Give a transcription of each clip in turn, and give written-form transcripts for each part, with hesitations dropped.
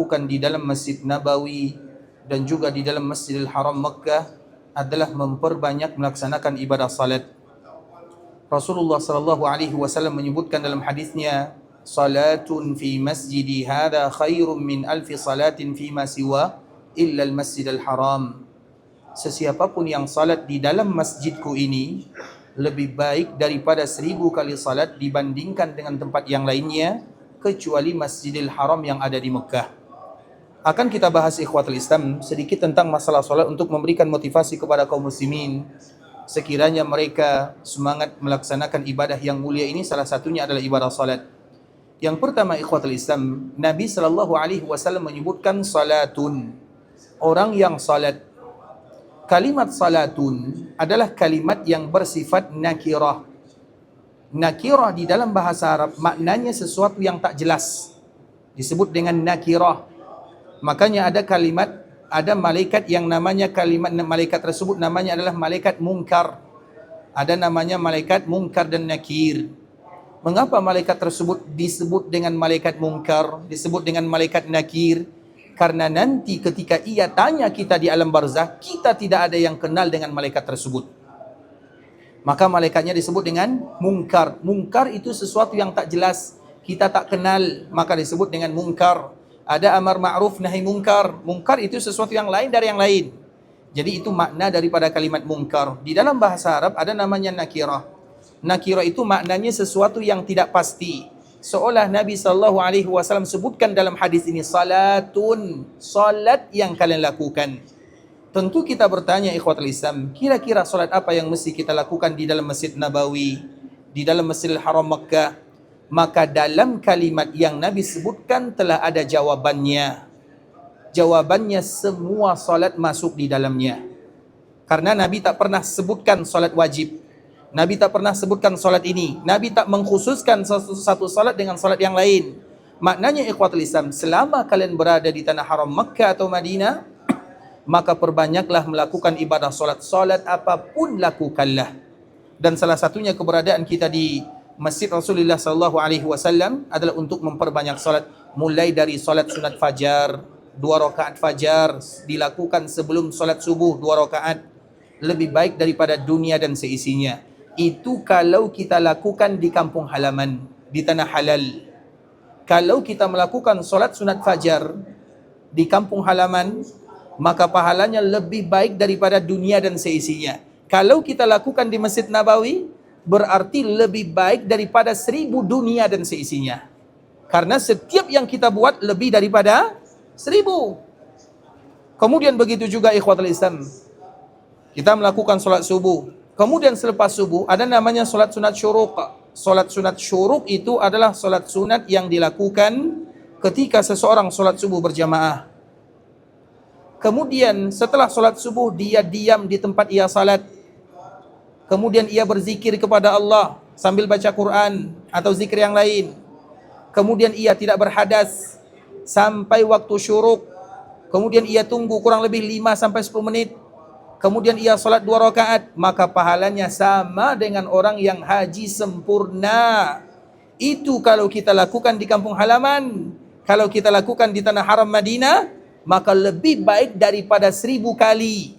bukan di dalam Masjid Nabawi dan juga di dalam Masjidil Haram Makkah adalah memperbanyak melaksanakan ibadah salat. Rasulullah sallallahu alaihi wasallam menyebutkan dalam hadisnya, salatun fi masjidi hadha khairum min alfi salatin fi ma siwa illa al-Masjidil Haram. Sesiapapun yang salat di dalam masjidku ini lebih baik daripada 1000 kali salat dibandingkan dengan tempat yang lainnya kecuali Masjidil Haram yang ada di Mekah. Akan kita bahas ikhwatul Islam sedikit tentang masalah salat untuk memberikan motivasi kepada kaum muslimin. Sekiranya mereka semangat melaksanakan ibadah yang mulia ini, salah satunya adalah ibadah salat. Yang pertama ikhwatul Islam, Nabi sallallahu alaihi wasallam menyebutkan salatun, orang yang salat. Kalimat salatun adalah kalimat yang bersifat nakirah. Nakirah di dalam bahasa Arab maknanya sesuatu yang tak jelas, disebut dengan nakirah. Makanya ada malaikat yang namanya malaikat tersebut namanya adalah malaikat munkar. Ada namanya malaikat munkar dan nakir. Mengapa malaikat tersebut disebut dengan malaikat munkar, disebut dengan malaikat nakir? Karena nanti ketika ia tanya kita di alam barzakh, kita tidak ada yang kenal dengan malaikat tersebut. Maka malaikatnya disebut dengan munkar. Munkar itu sesuatu yang tak jelas, kita tak kenal, maka disebut dengan munkar. Ada amar ma'ruf nahi munkar. Munkar itu sesuatu yang lain dari yang lain. Jadi itu makna daripada kalimat munkar. Di dalam bahasa Arab ada namanya nakirah. Nakirah itu maknanya sesuatu yang tidak pasti. Seolah Nabi SAW sebutkan dalam hadis ini, salatun, salat yang kalian lakukan. Tentu kita bertanya ikhwatul Islam, kira-kira salat apa yang mesti kita lakukan di dalam Masjid Nabawi, di dalam Masjidil Haram Makkah? Maka dalam kalimat yang Nabi sebutkan telah ada jawabannya. Jawabannya semua salat masuk di dalamnya. Karena Nabi tak pernah sebutkan salat wajib. Nabi tak pernah sebutkan salat ini. Nabi tak mengkhususkan satu salat dengan salat yang lain. Maknanya ikhwatul Islam, selama kalian berada di tanah haram Makkah atau Madinah, maka perbanyaklah melakukan ibadah salat. Salat apapun lakukanlah. Dan salah satunya keberadaan kita di Masjid Rasulullah sallallahu alaihi wasallam adalah untuk memperbanyak salat, mulai dari salat sunat fajar, 2 rakaat fajar dilakukan sebelum salat subuh 2 rakaat, lebih baik daripada dunia dan seisinya. Itu kalau kita lakukan di kampung halaman, di tanah halal. Kalau kita melakukan salat sunat fajar di kampung halaman, maka pahalanya lebih baik daripada dunia dan seisinya. Kalau kita lakukan di Masjid Nabawi, berarti lebih baik daripada 1000 dunia dan seisinya. Karena setiap yang kita buat lebih daripada 1000. Kemudian begitu juga ikhwatul Islam, kita melakukan solat subuh. Kemudian selepas subuh ada namanya solat sunat syuruk. Solat sunat syuruk itu adalah solat sunat yang dilakukan ketika seseorang solat subuh berjamaah. Kemudian setelah solat subuh dia diam di tempat ia salat. Kemudian ia berzikir kepada Allah sambil baca Quran atau zikir yang lain. Kemudian ia tidak berhadas sampai waktu syuruk. Kemudian ia tunggu kurang lebih 5 sampai 10 menit. Kemudian ia salat 2 rakaat, maka pahalanya sama dengan orang yang haji sempurna. Itu kalau kita lakukan di kampung halaman. Kalau kita lakukan di tanah haram Madinah, maka lebih baik daripada 1000 kali.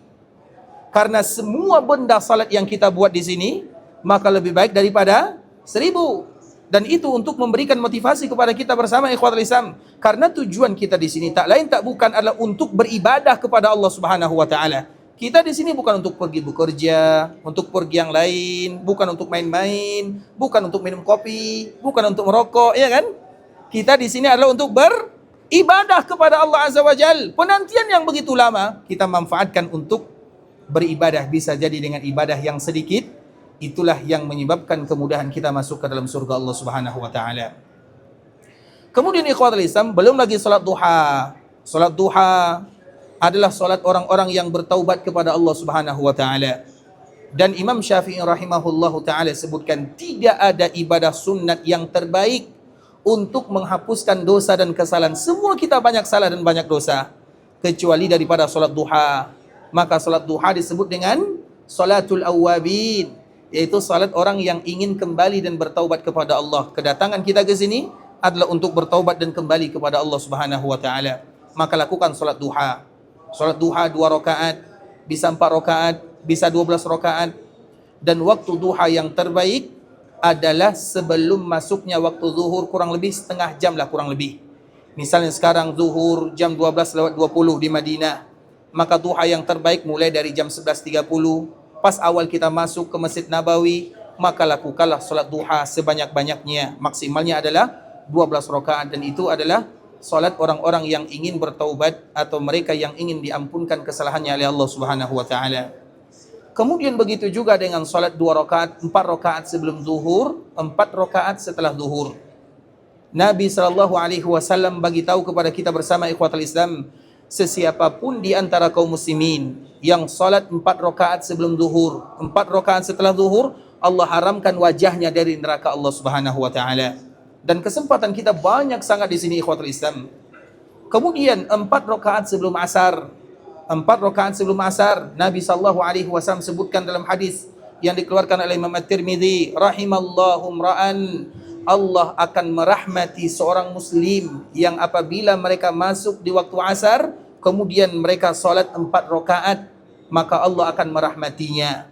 Karena semua benda salat yang kita buat di sini, maka lebih baik daripada 1000. Dan itu untuk memberikan motivasi kepada kita bersama ikhwatul Islam. Karena tujuan kita di sini tak lain tak bukan adalah untuk beribadah kepada Allah Subhanahu wa taala. Kita di sini bukan untuk pergi bekerja, untuk pergi yang lain, bukan untuk main-main, bukan untuk minum kopi, bukan untuk merokok, ya kan? Kita di sini adalah untuk beribadah kepada Allah Azza wa Jalla. Penantian yang begitu lama kita manfaatkan untuk beribadah, bisa jadi dengan ibadah yang sedikit, itulah yang menyebabkan kemudahan kita masuk ke dalam surga Allah Subhanahu wa taala. Kemudian ikhwatul Islam, belum lagi salat duha. Salat duha adalah salat orang-orang yang bertaubat kepada Allah Subhanahu wa taala. Dan Imam Syafi'i rahimahullahu taala sebutkan tidak ada ibadah sunat yang terbaik untuk menghapuskan dosa dan kesalahan. Semua kita banyak salah dan banyak dosa kecuali daripada salat duha. Maka salat duha disebut dengan salatul awwabin, yaitu salat orang yang ingin kembali dan bertaubat kepada Allah. Kedatangan kita ke sini adalah untuk bertaubat dan kembali kepada Allah Subhanahu wa taala. maka lakukan solat duha. Solat duha 2 rakaat, bisa 4 rakaat, bisa 12 rakaat. Dan waktu duha yang terbaik adalah sebelum masuknya waktu zuhur, kurang lebih setengah jam lah kurang lebih. Misalnya sekarang zuhur jam 12:20 di Madinah, maka duha yang terbaik mulai dari jam 11:30. Pas awal kita masuk ke Masjid Nabawi, maka lakukanlah solat duha sebanyak-banyaknya. Maksimalnya adalah 12 rakaat, dan itu adalah solat orang-orang yang ingin bertaubat atau mereka yang ingin diampunkan kesalahannya oleh Allah Subhanahu wa taala. Kemudian begitu juga dengan solat 2 rakaat, 4 rakaat sebelum zuhur, 4 rakaat setelah zuhur. Nabi SAW bagi tahu kepada kita bersama ikhwatul Islam, sesiapapun di antara kaum muslimin yang solat 4 rakaat sebelum zuhur, 4 rakaat setelah zuhur, Allah haramkan wajahnya dari neraka Allah Subhanahu wa taala. Dan kesempatan kita banyak sangat di sini ikhwatul Islam. Kemudian 4 rakaat sebelum asar. 4 rakaat sebelum asar, Nabi SAW sebutkan dalam hadis yang dikeluarkan oleh Imam At-Tirmidzi, rahimallahu ra'an, Allah akan merahmati seorang muslim yang apabila mereka masuk di waktu asar, kemudian mereka solat 4 rakaat, maka Allah akan merahmatinya.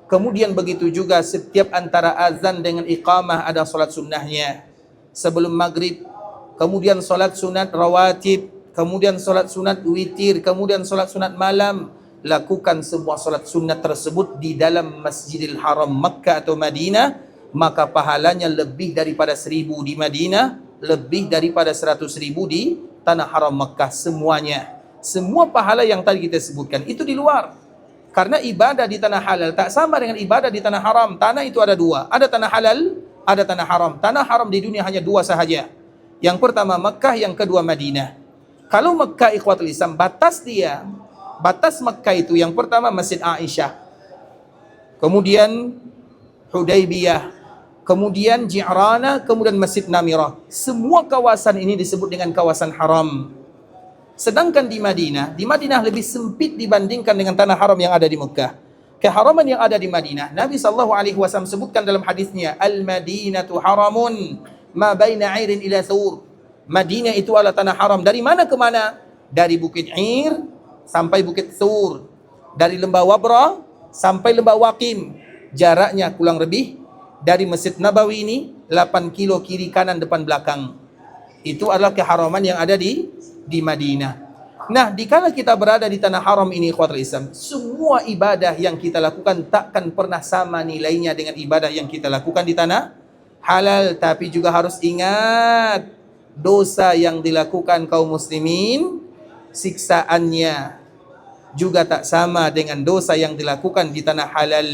Kemudian begitu juga setiap antara azan dengan iqamah ada solat sunnahnya. Sebelum maghrib, kemudian solat sunat rawatib, kemudian solat sunat witir, kemudian solat sunat malam. Lakukan semua solat sunat tersebut di dalam Masjidil Haram Makkah atau Madinah, maka pahalanya lebih daripada 1000 di Madinah, lebih daripada 100.000 di tanah haram Makkah. Semuanya, semua pahala yang tadi kita sebutkan itu di luar. Karena ibadah di tanah halal tak sama dengan ibadah di tanah haram. Tanah itu ada 2, ada tanah halal, ada tanah haram. Tanah haram di dunia hanya 2 sahaja. Yang pertama Makkah, yang kedua Madinah. Kalau Makkah ikhwatul Islam, batas Makkah itu yang pertama Masjid Aisyah, kemudian Hudaybiyah, kemudian Ji'rana, kemudian Masjid Namirah. Semua kawasan ini disebut dengan kawasan haram. Sedangkan di Madinah lebih sempit dibandingkan dengan tanah haram yang ada di Mekah. Keharaman yang ada di Madinah, Nabi SAW sebutkan dalam hadisnya, Al-Madinatu haramun ma baina 'airin ila Thur. Madinah itu adalah tanah haram. Dari mana ke mana? Dari Bukit Ir sampai Bukit Thur. Dari Lembah Wabra sampai Lembah Waqim. Jaraknya kurang lebih dari Masjid Nabawi ini 8 kilo kiri kanan depan belakang. Itu adalah keharaman yang ada di Madinah. Nah, dikala kita berada di tanah haram ini ikhwatul Islam, semua ibadah yang kita lakukan takkan pernah sama nilainya dengan ibadah yang kita lakukan di tanah halal. Tapi juga harus ingat, dosa yang dilakukan kaum muslimin, siksaannya juga tak sama dengan dosa yang dilakukan di tanah halal.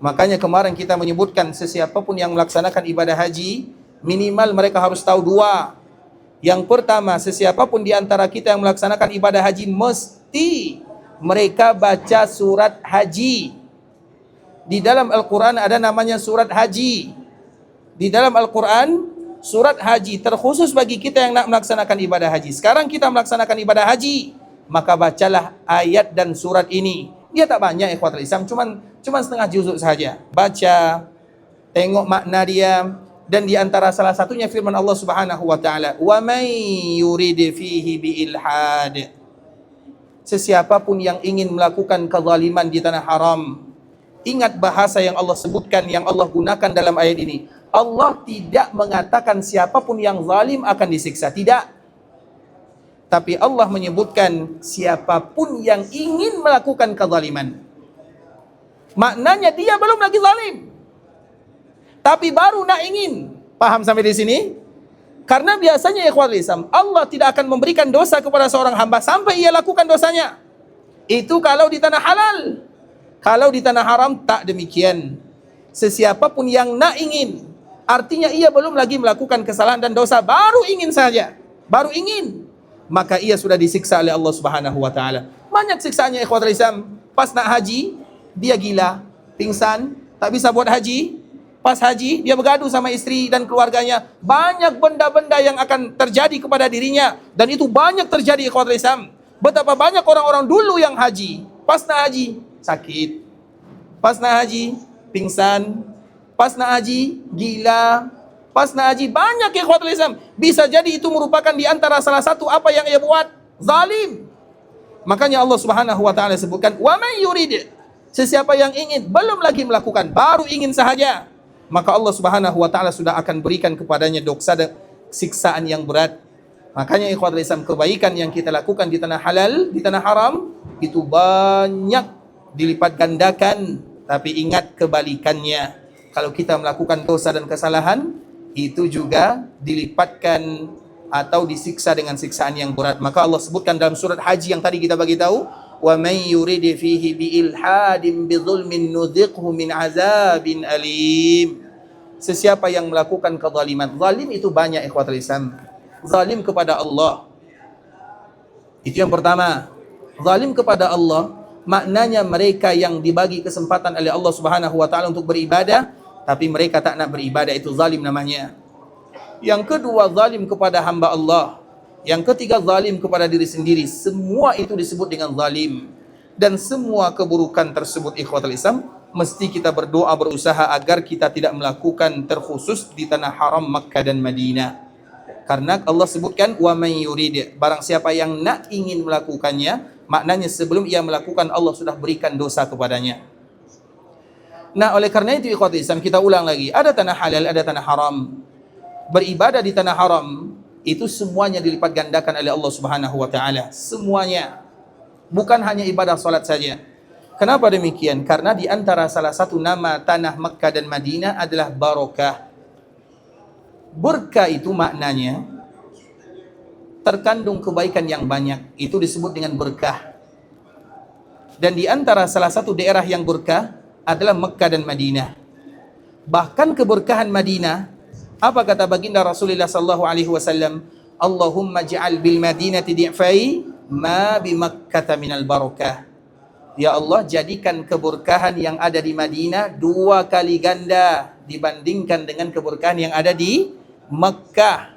Makanya kemarin kita menyebutkan, sesiapapun yang melaksanakan ibadah haji, minimal mereka harus tahu 2. Yang pertama, sesiapapun di antara kita yang melaksanakan ibadah haji, mesti mereka baca surat haji. Di dalam Al-Quran ada namanya surat haji. Di dalam Al-Quran, surat haji terkhusus bagi kita yang nak melaksanakan ibadah haji. Sekarang kita melaksanakan ibadah haji, maka bacalah ayat dan surat ini. Dia tak banyak ikhwatul Islam, cuman setengah juzuk saja. Baca, tengok makna dia. Dan di antara salah satunya firman Allah Subhanahu wa taala, "Wa may yurid fihi bi ilhad." Sesiapapun yang ingin melakukan kezaliman di tanah haram, ingat bahasa yang Allah sebutkan, yang Allah gunakan dalam ayat ini. Allah tidak mengatakan siapapun yang zalim akan disiksa, tidak. Tapi Allah menyebutkan siapapun yang ingin melakukan kezaliman. Maknanya dia belum lagi zalim, tapi baru nak ingin. Paham sampai di sini? Karena biasanya ikhwatul Islam, Allah tidak akan memberikan dosa kepada seorang hamba sampai ia lakukan dosanya. Itu kalau di tanah halal. Kalau di tanah haram tak demikian. Sesiapapun yang nak ingin, artinya ia belum lagi melakukan kesalahan dan dosa, baru ingin saja, baru ingin, maka ia sudah disiksa oleh Allah Subhanahu wa taala. Banyak siksaannya ikhwatul Islam. Pas nak haji, dia gila, pingsan, tak bisa buat haji. Pas haji, dia bergaduh sama istri dan keluarganya. Banyak benda-benda yang akan terjadi kepada dirinya. Dan itu banyak terjadi ikhwatul Islam. Betapa banyak orang-orang dulu yang haji, pas nak haji, sakit. Pas nak haji, pingsan. Pas nak haji, gila. Pas nak haji banyak ikhwatul Islam. Bisa jadi itu merupakan di antara salah satu apa yang ia buat zalim. Makanya Allah Subhanahu wa taala sebutkan, "Wa man yurid", sesiapa yang ingin, belum lagi melakukan, baru ingin sahaja, maka Allah Subhanahu wa taala sudah akan berikan kepadanya dosa dan siksaan yang berat. Makanya ikhwatul Islam, kebaikan yang kita lakukan di tanah halal, di tanah haram, itu banyak dilipat gandakan. Tapi ingat kebalikannya. Kalau kita melakukan dosa dan kesalahan, itu juga dilipatkan atau disiksa dengan siksaan yang berat. Maka Allah sebutkan dalam surat Haji yang tadi kita bagi tahu, wa may yurid fihi bi ilhadin bi dhulmin nudhiqhu min azabin alim. Sesiapa yang melakukan kezaliman, zalim itu banyak ikhwatul Islam. Zalim kepada Allah, itu yang pertama. Zalim kepada Allah maknanya mereka yang dibagi kesempatan oleh Allah Subhanahu wa taala untuk beribadah, tapi mereka tak nak beribadah, itu zalim namanya. Yang kedua, zalim kepada hamba Allah. Yang ketiga, zalim kepada diri sendiri. Semua itu disebut dengan zalim. Dan semua keburukan tersebut ikhwatul Islam, mesti kita berdoa, berusaha agar kita tidak melakukan, terkhusus di tanah haram Makkah dan Madinah. Karena Allah sebutkan, wa man yurid, barang siapa yang nak ingin melakukannya, maknanya sebelum ia melakukan Allah sudah berikan dosa kepadanya. Nah, oleh karena itu ikhwatul Islam, kita ulang lagi, ada tanah halal, ada tanah haram. Beribadah di tanah haram itu semuanya dilipat gandakan oleh Allah Subhanahu wa taala, semuanya. Bukan hanya ibadah salat saja. Kenapa demikian? Karena di antara salah satu nama tanah Makkah dan Madinah adalah barokah. Berkah itu maknanya terkandung kebaikan yang banyak, itu disebut dengan berkah. Dan di antara salah satu daerah yang berkah adalah Makkah dan Madinah. Bahkan keberkahan Madinah, apa kata baginda Rasulullah sallallahu alaihi wasallam? Allahumma ja'al bil Madinati di'fai ma bi Makkah minal barakah. Ya Allah, jadikan keberkahan yang ada di Madinah 2 kali ganda dibandingkan dengan keberkahan yang ada di Makkah.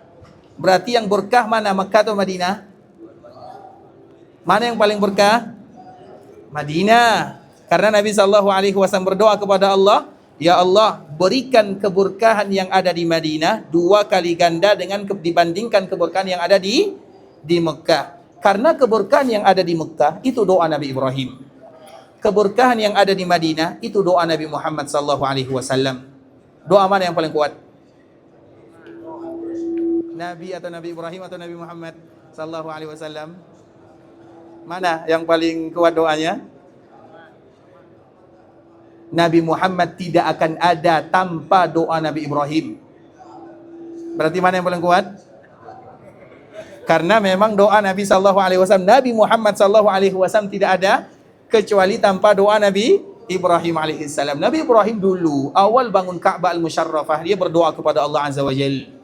Berarti yang berkah mana, Makkah atau Madinah? Mana yang paling berkah? Madinah. Karena Nabi SAW berdoa kepada Allah, ya Allah, berikan keberkahan yang ada di Madinah 2 kali ganda dengan dibandingkan keberkahan yang ada di Mekah. Karena keberkahan yang ada di Mekah itu doa Nabi Ibrahim. Keberkahan yang ada di Madinah itu doa Nabi Muhammad SAW. Doa mana yang paling kuat? Nabi atau Nabi Ibrahim atau Nabi Muhammad SAW? Mana yang paling kuat doanya? Nabi Muhammad tidak akan ada tanpa doa Nabi Ibrahim. Berarti mana yang paling kuat? Karena memang doa Nabi SAW, Nabi Muhammad SAW tidak ada kecuali tanpa doa Nabi Ibrahim alaihissalam. Nabi Ibrahim dulu awal bangun Ka'bah al-Musharrafah, dia berdoa kepada Allah Azza wa Jalla.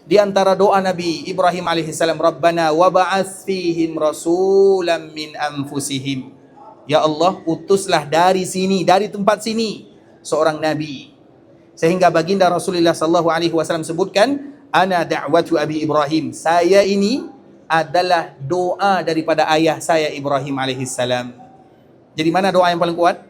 Di antara doa Nabi Ibrahim alaihissalam, Rabbana wab'ats fihim rasulan min anfusihim. Ya Allah, utuslah dari sini, dari tempat sini, seorang nabi. Sehingga baginda Rasulullah SAW sebutkan, ana da'watu Abi Ibrahim. Saya ini adalah doa daripada ayah saya Ibrahim alaihissalam. Jadi mana doa yang paling kuat?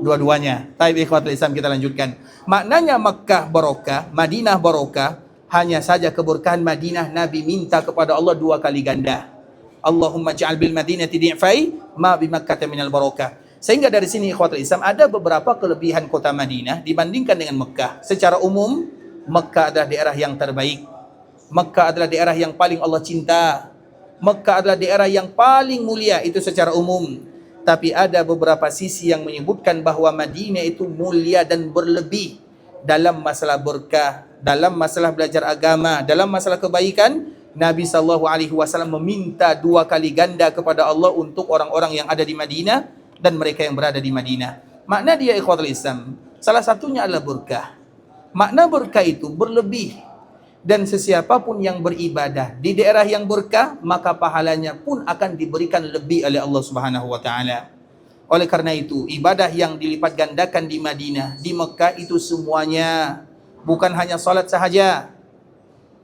Dua-duanya. Taib ikhwatul Islam, kita lanjutkan. Maknanya Makkah barokah, Madinah barokah, hanya saja keberkahan Madinah Nabi minta kepada Allah 2 kali ganda. Allahumma ja'al bil Madinati di'fai ma bi Makkah minal barakah. Sehingga dari sini ikhwatul Islam, ada beberapa kelebihan kota Madinah dibandingkan dengan Mekah. Secara umum, Mekah adalah daerah yang terbaik. Mekah adalah daerah yang paling Allah cinta. Mekah adalah daerah yang paling mulia, itu secara umum. Tapi ada beberapa sisi yang menyebutkan bahawa Madinah itu mulia dan berlebih dalam masalah berkah, dalam masalah belajar agama, dalam masalah kebaikan. Nabi SAW meminta 2 kali ganda kepada Allah untuk orang-orang yang ada di Madinah dan mereka yang berada di Madinah. Makna dia ikhwatul Islam, salah satunya adalah berkah. Makna berkah itu berlebih. Dan sesiapapun yang beribadah di daerah yang berkah, maka pahalanya pun akan diberikan lebih oleh Allah Subhanahu wa taala. Oleh karena itu, ibadah yang dilipat gandakan di Madinah, di Mekah itu semuanya, bukan hanya salat sahaja.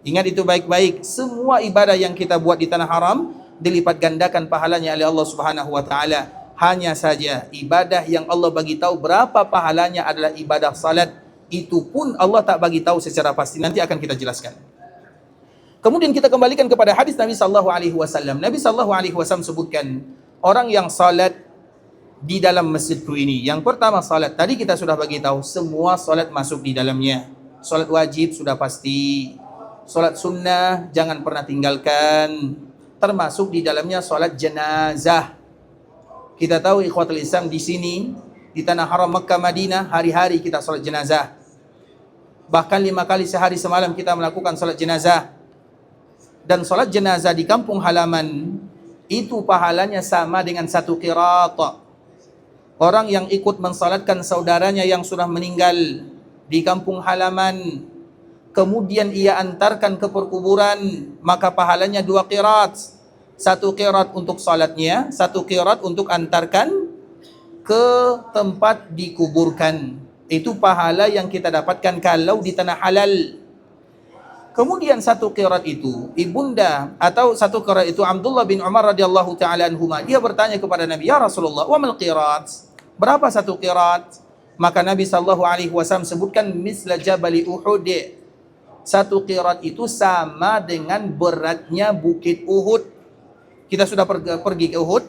Ingat itu baik-baik, semua ibadah yang kita buat di tanah haram dilipat gandakan pahalanya oleh Allah Subhanahu wa taala. Hanya saja ibadah yang Allah bagi tahu berapa pahalanya adalah ibadah salat, Itu pun Allah tak bagi tahu secara pasti. Nanti akan kita jelaskan. Kemudian kita kembalikan kepada hadis Nabi sallallahu alaihi wasallam. Nabi sallallahu alaihi wasallam sebutkan orang yang salat di dalam masjidku ini. Yang pertama salat. Tadi kita sudah bagi tahu semua salat masuk di dalamnya. Salat wajib sudah pasti. Salat sunnah jangan pernah tinggalkan. Termasuk di dalamnya salat jenazah. Kita tahu ikhwatul Islam di sini di tanah haram Makkah Madinah hari-hari kita salat jenazah. Bahkan 5 kali sehari semalam kita melakukan salat jenazah. Dan salat jenazah di kampung halaman itu pahalanya sama dengan 1 qirat. Orang yang ikut mensalatkan saudaranya yang sudah meninggal di kampung halaman, kemudian ia antarkan ke perkuburan, maka pahalanya 2 qirat. 1 qirat untuk salatnya, 1 qirat untuk antarkan ke tempat dikuburkan. Itu pahala yang kita dapatkan kalau di tanah halal. Kemudian 1 qirat itu, ibunda atau 1 qirat itu Abdullah bin Umar radhiyallahu taala anhuma, dia bertanya kepada Nabi, "Ya Rasulullah, wa mal qirat?" Berapa 1 qirat? Maka Nabi sallallahu alaihi wasallam sebutkan misla jabali Uhud. 1 qirat itu sama dengan beratnya bukit Uhud. Kita sudah pergi ke Uhud?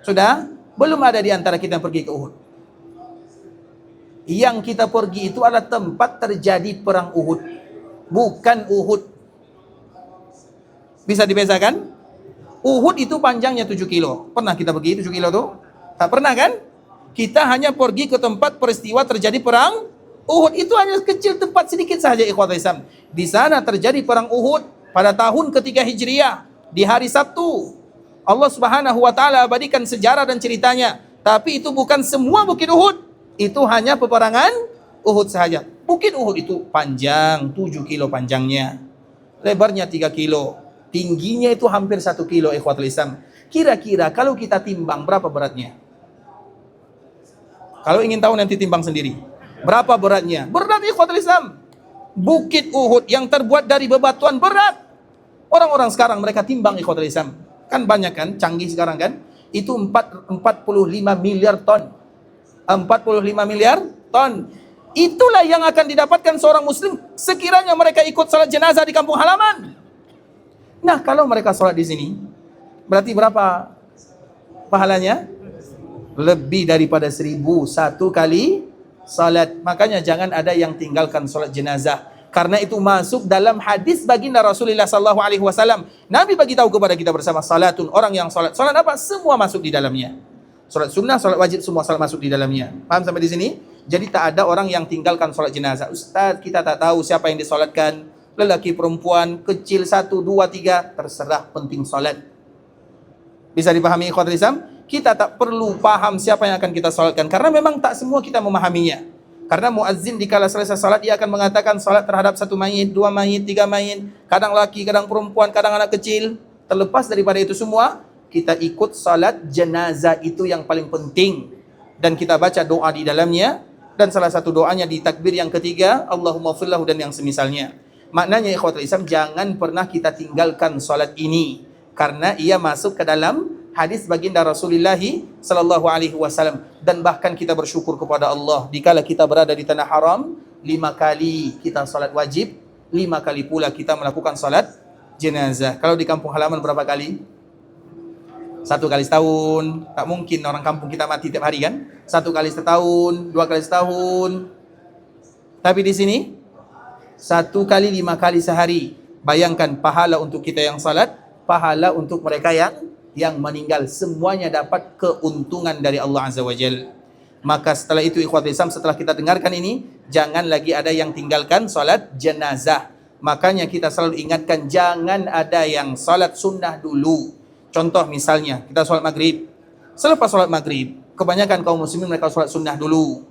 Sudah? Belum ada di antara kita yang pergi ke Uhud. Yang kita pergi itu adalah tempat terjadi perang Uhud, bukan Uhud. Bisa dibezakan? Uhud itu panjangnya 7 kilo. Pernah kita pergi 7 kilo tuh? Tak pernah kan? Kita hanya pergi ke tempat peristiwa terjadi perang Uhud. Itu hanya kecil tempat sedikit saja ikhwatul Islam. Di sana terjadi perang Uhud pada tahun ketiga Hijriah di hari Sabtu. Allah Subhanahu wa taala abadikan sejarah dan ceritanya. Tapi itu bukan semua bukit Uhud. Itu hanya peperangan Uhud saja. Bukit Uhud itu panjang 7 kilo panjangnya. Lebarnya 3 kilo. Tingginya itu hampir 1 kilo ikhwatul Islam. Kira-kira kalau kita timbang berapa beratnya? Kalau ingin tahu nanti timbang sendiri. Berapa beratnya? Berat ikhwatul Islam. Bukit Uhud yang terbuat dari bebatuan berat. Orang-orang sekarang mereka timbang ikhwatul Islam. Kan banyak kan, canggih sekarang kan. Itu 45 miliar ton. 45 miliar ton. Itulah yang akan didapatkan seorang muslim sekiranya mereka ikut salat jenazah di kampung halaman. Nah, kalau mereka salat di sini, berarti berapa pahalanya? Lebih daripada 1.001 kali salat. Makanya jangan ada yang tinggalkan salat jenazah. Karena itu masuk dalam hadis baginda Rasulullah sallallahu alaihi wasallam. Nabi bagi tahu kepada kita bersama, salatun, orang yang salat. Salat apa? Semua masuk di dalamnya. Salat sunnah, salat wajib, semua salat masuk di dalamnya. Paham sampai di sini? Jadi tak ada orang yang tinggalkan salat jenazah. Ustaz, kita tak tahu siapa yang disolatkan. Lelaki, perempuan, kecil, 1, 2, 3, terserah, penting salat. Bisa dipahami ikhwatul Islam? Kita tak perlu paham siapa yang akan kita salatkan. Karena memang tak semua kita memahaminya. Karena muazzin dikala selesai salat, dia akan mengatakan salat terhadap 1 mayit, 2 mayit, 3 mayit. Kadang laki, kadang perempuan, kadang anak kecil. Terlepas daripada itu semua, kita ikut salat jenazah itu yang paling penting. Dan kita baca doa di dalamnya. Dan salah satu doanya di takbir yang ketiga, Allahumma firlahu dan yang semisalnya. Maknanya ikhwatul Islam, jangan pernah kita tinggalkan salat ini. Karena ia masuk ke dalam hadis baginda Rasulullah sallallahu alaihi wasallam. Dan bahkan kita bersyukur kepada Allah dikala kita berada di tanah haram, 5 kali kita salat wajib, 5 kali pula kita melakukan salat jenazah. Kalau di kampung halaman berapa kali? 1 kali setahun. Tak mungkin orang kampung kita mati tiap hari kan? 1 kali setahun, 2 kali setahun. Tapi di sini 1 kali 5 kali sehari. Bayangkan pahala untuk kita yang salat, pahala untuk mereka yang meninggal. Semuanya dapat keuntungan dari Allah Azza wa Jal. Maka setelah itu ikhwatul Islam, setelah kita dengarkan ini, jangan lagi ada yang tinggalkan salat jenazah. Makanya kita selalu ingatkan, jangan ada yang salat sunnah dulu. Contoh misalnya, kita salat maghrib. Selepas salat maghrib, kebanyakan kaum muslimin mereka salat sunnah dulu.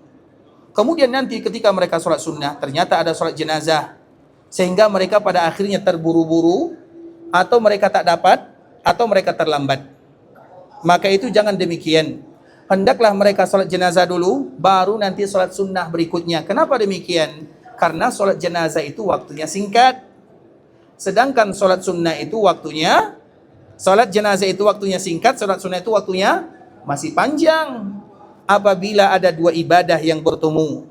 Kemudian nanti ketika mereka salat sunnah, ternyata ada salat jenazah. Sehingga mereka pada akhirnya terburu-buru, atau mereka tak dapat, atau mereka terlambat. Maka itu jangan demikian. Hendaklah mereka salat jenazah dulu, baru nanti salat sunnah berikutnya. Kenapa demikian? Karena salat jenazah itu waktunya singkat. Sedangkan salat sunnah itu waktunya, salat jenazah itu waktunya singkat, salat sunnah itu waktunya masih panjang. Apabila ada 2 ibadah yang bertemu,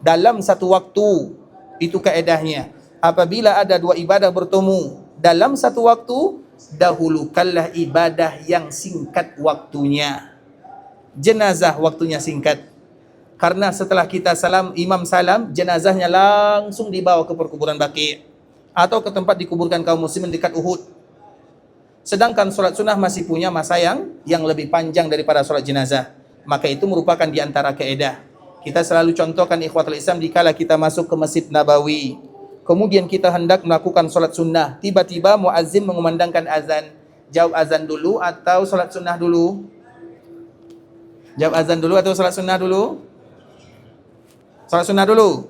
dalam satu waktu. Itu kaedahnya. Apabila ada dua ibadah bertemu dalam satu waktu, dahulukanlah ibadah yang singkat waktunya. Jenazah waktunya singkat. Karena setelah kita salam, imam salam, jenazahnya langsung dibawa ke perkuburan Baqi' atau ke tempat dikuburkan kaum muslimin dekat Uhud. Sedangkan solat sunnah masih punya masa yang lebih panjang daripada solat jenazah. Maka itu merupakan di antara kaedah. Kita selalu contohkan ikhwatul Islam dikala kita masuk ke Masjid Nabawi. Kemudian kita hendak melakukan solat sunnah. Tiba-tiba muazzin mengumandangkan azan. Jawab azan dulu atau solat sunnah dulu? Jawab azan dulu atau solat sunnah dulu? Solat sunnah dulu.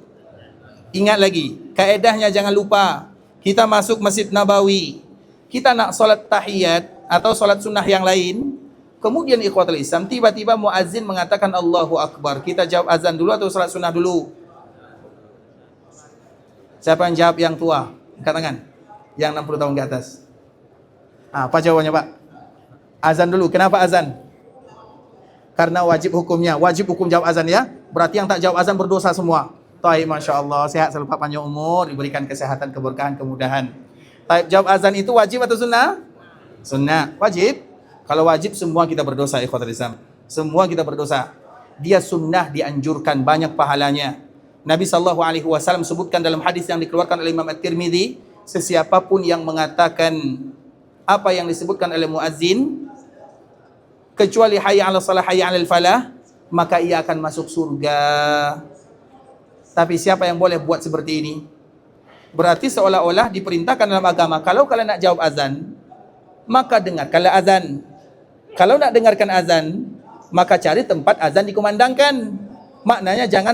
Ingat lagi, kaedahnya jangan lupa. Kita masuk Masjid Nabawi. Kita nak solat tahiyat atau solat sunnah yang lain. Kemudian ikhwatul Islam, tiba-tiba muazzin mengatakan Allahu Akbar. Kita jawab azan dulu atau solat sunnah dulu? Siapa yang jawab yang tua? Angkat tangan. Yang 60 tahun ke atas. Apa jawabannya Pak? Azan dulu. Kenapa azan? Karena wajib hukumnya. Wajib hukum jawab azan ya. Berarti yang tak jawab azan berdosa semua. Taib, Masya Allah. Sehat selalu Pak, panjang umur. Diberikan kesehatan, keberkahan, kemudahan. Taib, jawab azan itu wajib atau sunnah? Sunnah. Wajib. Kalau wajib semua kita berdosa ikhwatul Islam. Semua kita berdosa. Dia sunnah dianjurkan, banyak pahalanya. Nabi SAW sebutkan dalam hadis yang dikeluarkan oleh Imam At-Tirmidzi, sesiapapun yang mengatakan apa yang disebutkan oleh muazzin kecuali hayya 'alal shalah hayya 'alal falah, maka ia akan masuk surga. Tapi siapa yang boleh buat seperti ini? Berarti seolah-olah diperintahkan dalam agama, kalau kalian nak jawab azan, maka dengarkanlah azan. Kalau nak dengarkan azan, maka cari tempat azan dikumandangkan. Maknanya jangan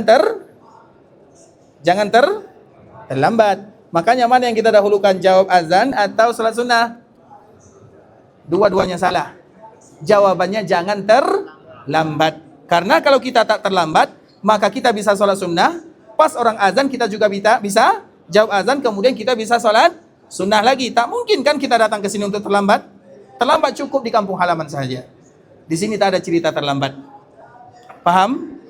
terlambat. Makanya mana yang kita dahulukan, jawab azan atau salat sunnah? Dua-duanya salah. Jawabannya jangan terlambat. Karena kalau kita tak terlambat, maka kita bisa salat sunnah. Pas orang azan kita juga bisa jawab azan, kemudian kita bisa salat sunnah lagi. Tak mungkin kan kita datang ke sini untuk terlambat. Terlambat cukup di kampung halaman saja. Di sini tak ada cerita terlambat. Paham?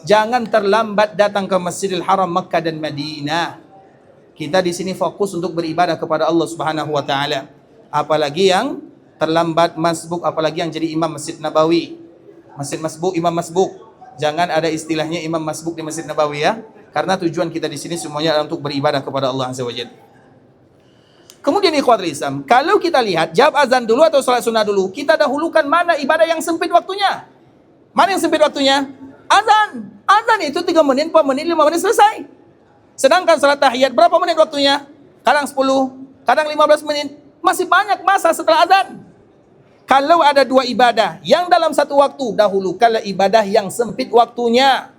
Jangan terlambat datang ke Masjidil Haram Makkah dan Madinah. Kita di sini fokus untuk beribadah kepada Allah Subhanahu wa taala. Apalagi yang terlambat masbuk, apalagi yang jadi imam Masjid Nabawi. Masjid masbuk, imam masbuk. Jangan ada istilahnya imam masbuk di Masjid Nabawi ya. Karena tujuan kita di sini semuanya adalah untuk beribadah kepada Allah Azza wa Jalla. Kemudian ikhwatul Islam, kalau kita lihat jawab azan dulu atau salat sunnah dulu, kita dahulukan mana ibadah yang sempit waktunya? Mana yang sempit waktunya? Azan. Azan itu 3 menit, 4 menit, 5 menit selesai. Sedangkan salat tahiyat berapa menit waktunya? Kadang 10, kadang 15 menit. Masih banyak masa setelah azan. Kalau ada 2 ibadah yang dalam satu waktu, dahulukanlah ibadah yang sempit waktunya.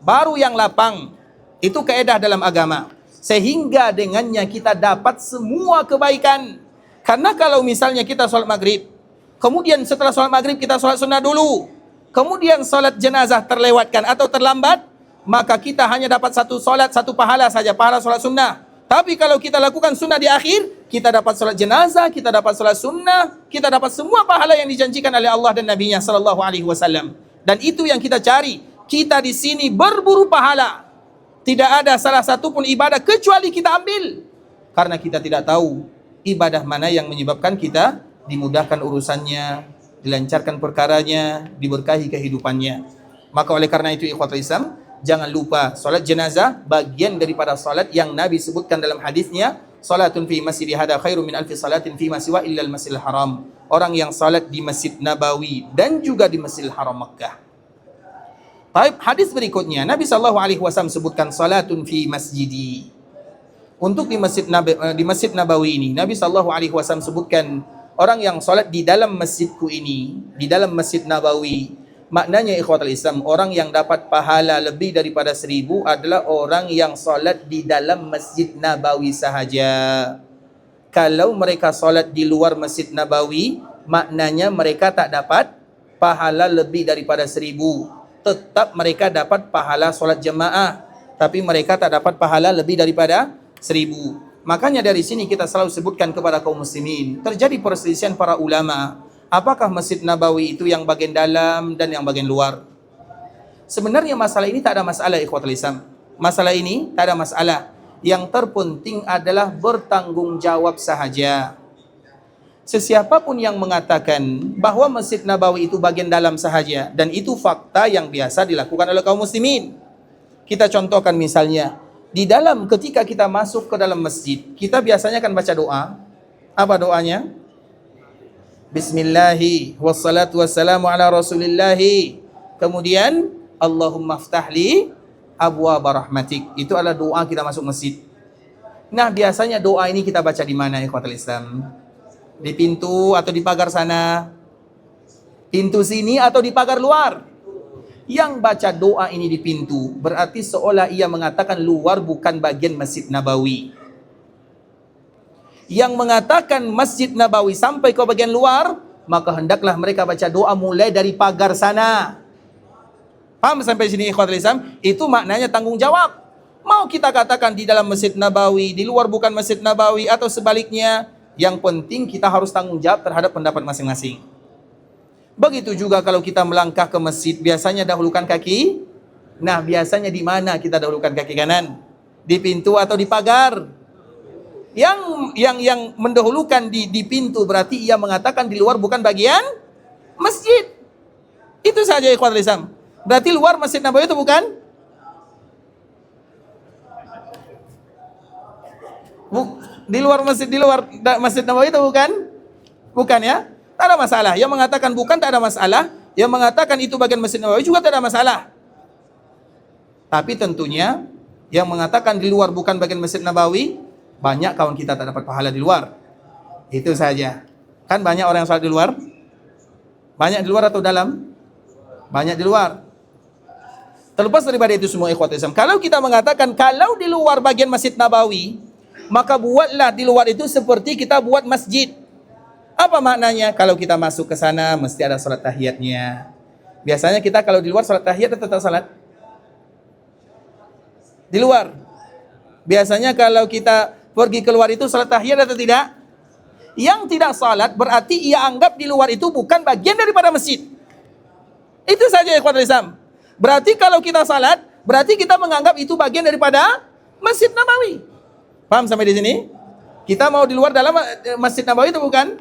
Baru yang lapang. Itu kaedah dalam agama. Sehingga dengannya kita dapat semua kebaikan. Karena kalau misalnya kita sholat maghrib, kemudian setelah sholat maghrib kita sholat sunnah dulu, kemudian sholat jenazah terlewatkan atau terlambat, maka kita hanya dapat satu sholat, satu pahala saja, pahala sholat sunnah. Tapi kalau kita lakukan sunnah di akhir, kita dapat sholat jenazah, kita dapat sholat sunnah, kita dapat semua pahala yang dijanjikan oleh Allah dan Nabi-Nya sallallahu alaihi wasallam. Dan itu yang kita cari. Kita di sini berburu pahala. Tidak ada salah satu pun ibadah kecuali kita ambil. Karena kita tidak tahu ibadah mana yang menyebabkan kita dimudahkan urusannya, dilancarkan perkaranya, diberkahi kehidupannya. Maka oleh karena itu ikhwatul Islam, jangan lupa salat jenazah bagian daripada salat yang Nabi sebutkan dalam hadisnya, salatun fi masjidi hada khairum min alfi salatin fi ma siwa illa al-Masjidil Haram. Orang yang salat di Masjid Nabawi dan juga di Masjidil Haram Makkah. Baik, hadis berikutnya Nabi SAW sebutkan salatun fi masjidi. Untuk di Masjid Nabawi ini Nabi SAW sebutkan orang yang salat di dalam masjidku ini, di dalam Masjid Nabawi. Maknanya ikhwatul Islam, orang yang dapat pahala lebih daripada 1000 adalah orang yang salat di dalam Masjid Nabawi sahaja. Kalau mereka salat di luar Masjid Nabawi, maknanya mereka tak dapat pahala lebih daripada 1000. Tetap mereka dapat pahala solat jemaah, tapi mereka tak dapat pahala lebih daripada 1000. Makanya dari sini kita selalu sebutkan kepada kaum muslimin, terjadi perselisihan para ulama, apakah Masjid Nabawi itu yang bagian dalam dan yang bagian luar. Sebenarnya masalah ini tak ada masalah, ikhwatul Islam. Masalah ini tak ada masalah. Yang terpenting adalah bertanggungjawab sahaja. Sesiapapun yang mengatakan bahwa Masjid Nabawi itu bagian dalam sahaja, dan itu fakta yang biasa dilakukan oleh kaum muslimin. Kita contohkan misalnya, di dalam ketika kita masuk ke dalam masjid, kita biasanya akan baca doa. Apa doanya? Bismillahi wassalatu wassalamu ala rasulillahi. Kemudian Allahumma ftahli abwaaba rahmatik. Itu adalah doa kita masuk masjid. Nah, biasanya doa ini kita baca di mana, ikhwatul Islam? Di pintu atau di pagar sana? Pintu sini atau di pagar luar? Yang baca doa ini di pintu berarti seolah ia mengatakan luar bukan bagian Masjid Nabawi. Yang mengatakan Masjid Nabawi sampai ke bagian luar, maka hendaklah mereka baca doa mulai dari pagar sana. Paham sampai sini, ikhwatul Islam? Itu maknanya tanggung jawab. Mau kita katakan di dalam Masjid Nabawi, di luar bukan Masjid Nabawi, atau sebaliknya, yang penting kita harus tanggung jawab terhadap pendapat masing-masing. Begitu juga kalau kita melangkah ke masjid, biasanya dahulukan kaki. Nah, biasanya di mana kita dahulukan kaki kanan? Di pintu atau di pagar? Yang mendahulukan di pintu berarti ia mengatakan di luar bukan bagian masjid. Itu saja, ikhwatul Islam. Berarti luar Masjid Nabawi itu bukan? Di luar Masjid Nabawi itu bukan? Bukan ya? Tak ada masalah. Yang mengatakan bukan tak ada masalah. Yang mengatakan itu bagian Masjid Nabawi juga tak ada masalah. Tapi tentunya yang mengatakan di luar bukan bagian Masjid Nabawi, banyak kawan kita tak dapat pahala di luar. Itu saja. Kan banyak orang yang salat di luar? Banyak di luar atau dalam? Banyak di luar. Terlepas daripada itu semua, ikhwatul Islam, kalau kita mengatakan kalau di luar bagian Masjid Nabawi, maka buatlah di luar itu seperti kita buat masjid. Apa maknanya? Kalau kita masuk ke sana mesti ada salat tahiyatnya. Biasanya kita kalau di luar salat tahiyat atau tak salat? Di luar. Biasanya kalau kita pergi keluar itu salat tahiyat atau tidak? Yang tidak salat berarti ia anggap di luar itu bukan bagian daripada masjid. Itu saja, ikhwatul Islam. Berarti kalau kita salat, berarti kita menganggap itu bagian daripada Masjid Nabawi. Paham sampai di sini? Kita mau di luar dalam Masjid Nabawi itu bukan?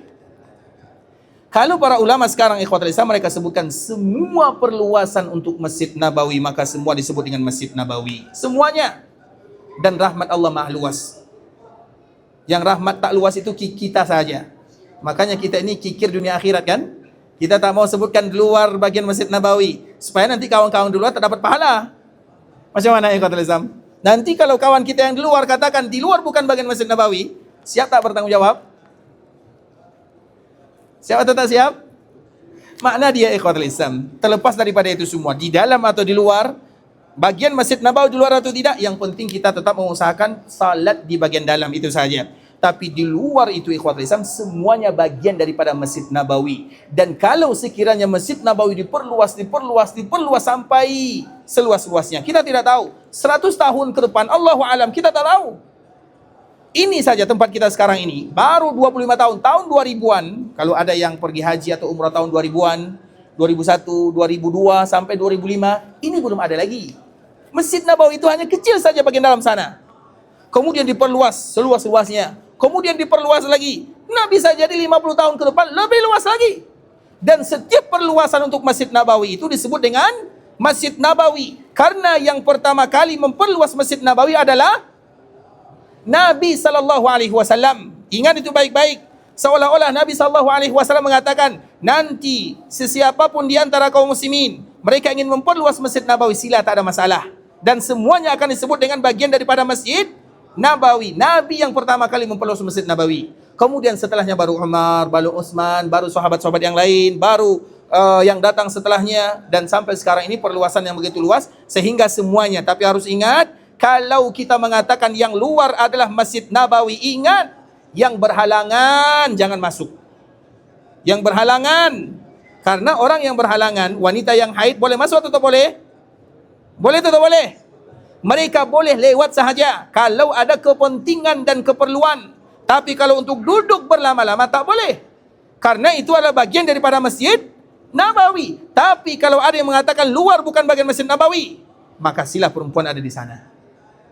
Kalau para ulama sekarang, ikhwatul Islam, mereka sebutkan semua perluasan untuk Masjid Nabawi, maka semua disebut dengan Masjid Nabawi. Semuanya. Dan rahmat Allah maha luas. Yang rahmat tak luas itu kita saja. Makanya kita ini kikir dunia akhirat kan? Kita tak mau sebutkan di luar bagian Masjid Nabawi, supaya nanti kawan-kawan di luar tak dapat pahala. Macam mana, ikhwatul Islam? Nanti kalau kawan kita yang di luar katakan di luar bukan bagian Masjid Nabawi, siap tak bertanggung jawab? Siap atau tak siap? Makna dia, ikhwatul Islam, terlepas daripada itu semua, di dalam atau di luar, bagian Masjid Nabawi di luar atau tidak, yang penting kita tetap mengusahakan salat di bagian dalam, itu saja. Tapi di luar itu, ikhwatul Islam, semuanya bagian daripada Masjid Nabawi. Dan kalau sekiranya Masjid Nabawi diperluas sampai seluas-luasnya, kita tidak tahu. 100 tahun ke depan, Allahu alam, kita tak tahu. Ini saja tempat kita sekarang ini, baru 25 tahun, tahun 2000-an, kalau ada yang pergi haji atau umrah tahun 2000-an, 2001, 2002, sampai 2005, ini belum ada lagi. Masjid Nabawi itu hanya kecil saja bagian dalam sana. Kemudian diperluas seluas-luasnya. Kemudian diperluas lagi. Nah, bisa jadi 50 tahun ke depan lebih luas lagi. Dan setiap perluasan untuk Masjid Nabawi itu disebut dengan Masjid Nabawi. Karena yang pertama kali memperluas Masjid Nabawi adalah Nabi SAW. Ingat itu baik-baik. Seolah-olah Nabi SAW mengatakan, nanti sesiapapun di antara kaum muslimin, mereka ingin memperluas Masjid Nabawi, sila, tak ada masalah. Dan semuanya akan disebut dengan bagian daripada Masjid Nabawi. Nabi yang pertama kali memperluas Masjid Nabawi. Kemudian setelahnya baru Umar, baru Utsman, baru sahabat-sahabat yang lain, baru yang datang setelahnya. Dan sampai sekarang ini perluasan yang begitu luas, sehingga semuanya. Tapi harus ingat, kalau kita mengatakan yang luar adalah Masjid Nabawi, ingat, yang berhalangan jangan masuk. Yang berhalangan, karena orang yang berhalangan, wanita yang haid boleh masuk atau tak boleh? Boleh atau tak boleh? Mereka boleh lewat sahaja kalau ada kepentingan dan keperluan. Tapi kalau untuk duduk berlama-lama tak boleh. Karena itu adalah bagian daripada Masjid Nabawi. Tapi kalau ada yang mengatakan luar bukan bagian Masjid Nabawi, maka silah perempuan ada di sana.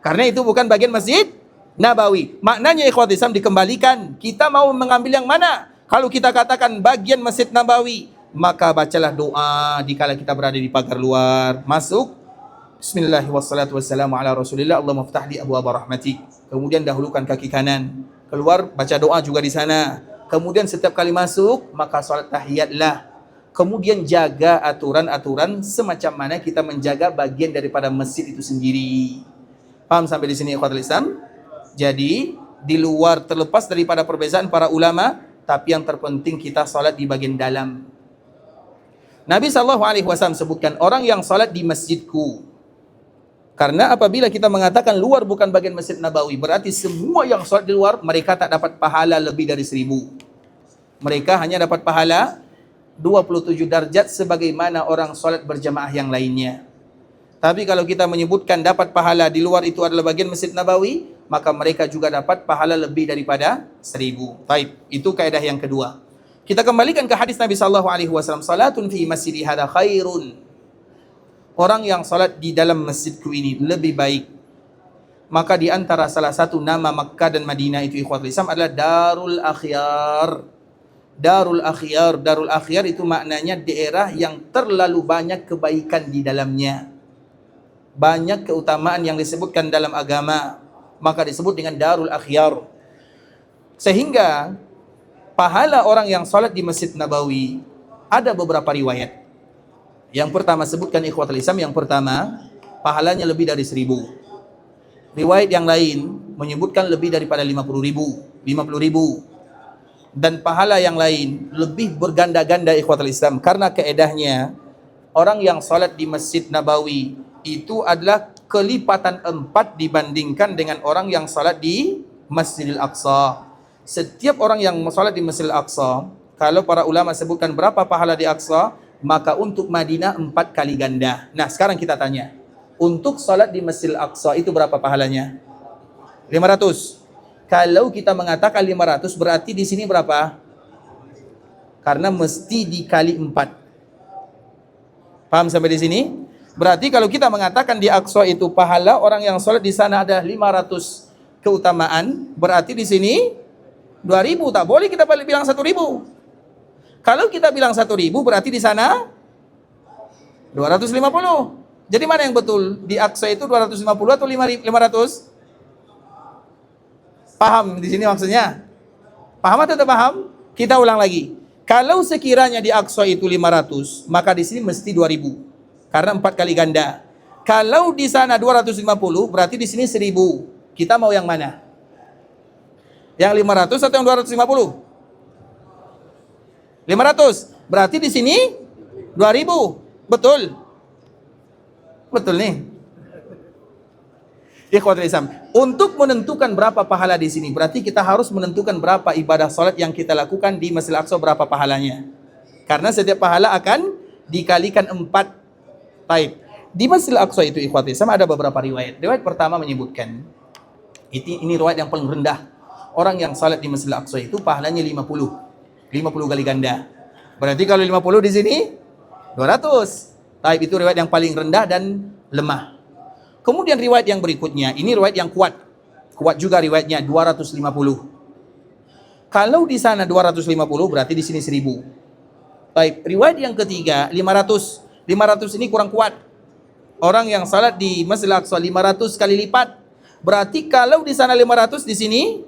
Karena itu bukan bagian Masjid Nabawi. Maknanya ikhwat Islam dikembalikan. Kita mau mengambil yang mana? Kalau kita katakan bagian Masjid Nabawi, maka bacalah doa dikala kita berada di pagar luar. Masuk. Bismillahirrahmanirrahim. Wassalatu wassalamu ala Rasulillah. Allahumma ftah li abwaaba rahmatik. Kemudian dahulukan kaki kanan. Keluar baca doa juga di sana. Kemudian setiap kali masuk maka salat tahiyatlah. Kemudian jaga aturan-aturan semacam mana kita menjaga bagian daripada masjid itu sendiri. Paham sampai di sini ikhwatul Islam? Jadi di luar terlepas daripada perbezaan para ulama, tapi yang terpenting kita salat di bagian dalam. Nabi SAW sebutkan orang yang salat di masjidku. Karena apabila kita mengatakan luar bukan bagian Masjid Nabawi, berarti semua yang salat di luar mereka tak dapat pahala lebih dari 1000. Mereka hanya dapat pahala 27 darjat sebagaimana orang salat berjamaah yang lainnya. Tapi kalau kita menyebutkan dapat pahala di luar itu adalah bagian Masjid Nabawi, maka mereka juga dapat pahala lebih daripada 1000. Baik, itu kaidah yang kedua. Kita kembalikan ke hadis Nabi SAW. Salatun fi masjidi hadha khairun. Orang yang salat di dalam masjidku ini lebih baik. Maka di antara salah satu nama Makkah dan Madinah itu ikhwatul Islam adalah Darul Akhyar. Darul Akhyar. Darul Akhyar itu maknanya daerah yang terlalu banyak kebaikan di dalamnya. Banyak keutamaan yang disebutkan dalam agama, maka disebut dengan Darul Akhyar. Sehingga pahala orang yang salat di Masjid Nabawi ada beberapa riwayat. Yang pertama sebutkan ikhwatul Islam, yang pertama pahalanya lebih dari 1000. Riwayat yang lain menyebutkan lebih daripada 50.000. Dan pahala yang lain lebih berganda-ganda ikhwatul Islam. Karena keedahnya orang yang salat di Masjid Nabawi itu adalah kelipatan 4 dibandingkan dengan orang yang salat di Masjidil Aqsa. Setiap orang yang salat di Masjidil Aqsa, kalau para ulama sebutkan berapa pahala di Aqsa, maka untuk Madinah 4 kali ganda. Nah, sekarang kita tanya, untuk salat di Masjidil Aqsa itu berapa pahalanya? 500. Kalau kita mengatakan 500, berarti di sini berapa? Karena mesti dikali 4. Paham sampai di sini? Berarti kalau kita mengatakan di Aqsa itu pahala orang yang salat di sana ada 500 keutamaan, berarti di sini 2000. Tak boleh kita balik bilang 1000. Kalau kita bilang 1000 berarti di sana 250. Jadi mana yang betul? Di Aqsa itu 250 atau 500? Paham di sini maksudnya? Paham atau tidak paham? Kita ulang lagi. Kalau sekiranya di Aqsa itu 500, maka di sini mesti 2000. Karena 4 kali ganda. Kalau di sana 250, berarti di sini 1000. Kita mau yang mana? Yang 500 atau yang 250? 500. Berarti di sini 2000. Betul? Betul nih. Ikhwatul Islam. Untuk menentukan berapa pahala di sini, berarti kita harus menentukan berapa ibadah salat yang kita lakukan di Masjidil Aqsa, berapa pahalanya. Karena setiap pahala akan dikalikan 4. Baik. Di Masjidil Aqsa itu ikhwatul Islam ada beberapa riwayat. Riwayat pertama menyebutkan, ini riwayat yang paling rendah. Orang yang salat di Masjidil Aqsa itu pahalanya 50 kali ganda. Berarti kalau 50 di sini 200. Taib itu riwayat yang paling rendah dan lemah. Kemudian riwayat yang berikutnya, ini riwayat yang kuat. Kuat juga riwayatnya 250. Kalau di sana 250 berarti di sini 1000. Taib. Riwayat yang ketiga 500. 500 ini kurang kuat. Orang yang salat di Masjidil Aqsa 500 kali lipat. Berarti kalau di sana 500 di sini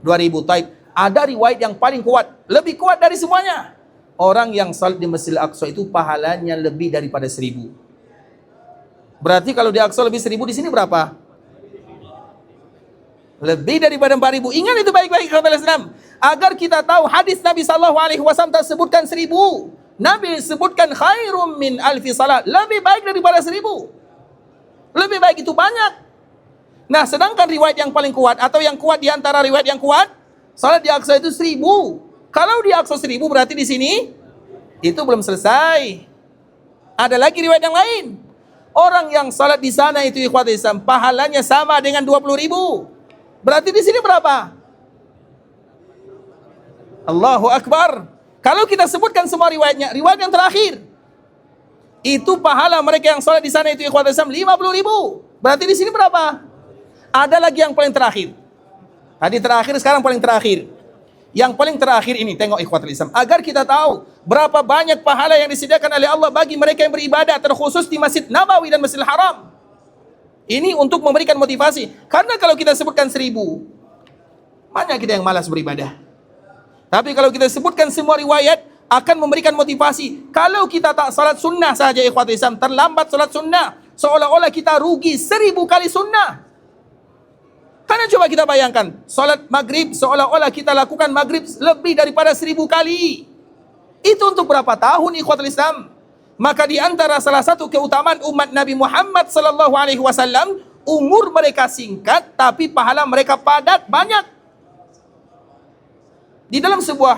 2000. Taib. Ada riwayat yang paling kuat, lebih kuat dari semuanya. Orang yang salat di Masjidil Aqsa itu pahalanya lebih daripada 1000. Berarti kalau di Aqsa lebih 1000, di sini berapa? Lebih daripada 4000. Ingat itu baik-baik kata Islam. Agar kita tahu hadis Nabi SAW tak sebutkan 1000. Nabi sebutkan khairum min alfi salat. Lebih baik daripada 1000. Lebih baik itu banyak. Nah, sedangkan riwayat yang paling kuat atau yang kuat di antara riwayat yang kuat, salat di Aqsa itu 1000. Kalau di Aqsa 1000 berarti di sini itu belum selesai. Ada lagi riwayat yang lain. Orang yang salat di sana itu ikhwatul Islam pahalanya sama dengan 20.000. Berarti di sini berapa? Allahu Akbar. Kalau kita sebutkan semua riwayatnya, riwayat yang terakhir, itu pahala mereka yang sholat di sana itu ikhwatul Islam 50.000. Berarti di sini berapa? Ada lagi yang paling terakhir. Tadi terakhir, sekarang paling terakhir. Yang paling terakhir ini, tengok ikhwatul Islam, agar kita tahu berapa banyak pahala yang disediakan oleh Allah bagi mereka yang beribadah, terkhusus di Masjid Nabawi dan Masjidil Haram. Ini untuk memberikan motivasi. Karena kalau kita sebutkan 1.000, banyak kita yang malas beribadah. Tapi kalau kita sebutkan semua riwayat, akan memberikan motivasi. Kalau kita tak salat sunnah saja ikhwatul Islam, terlambat salat sunnah, seolah-olah kita rugi 1.000 kali sunnah. Karena coba kita bayangkan, salat maghrib seolah-olah kita lakukan maghrib lebih daripada 1.000 kali. Itu untuk berapa tahun ikhwatul Islam? Maka di antara salah satu keutamaan umat Nabi Muhammad sallallahu alaihi wasallam, umur mereka singkat tapi pahala mereka padat banyak. Di dalam sebuah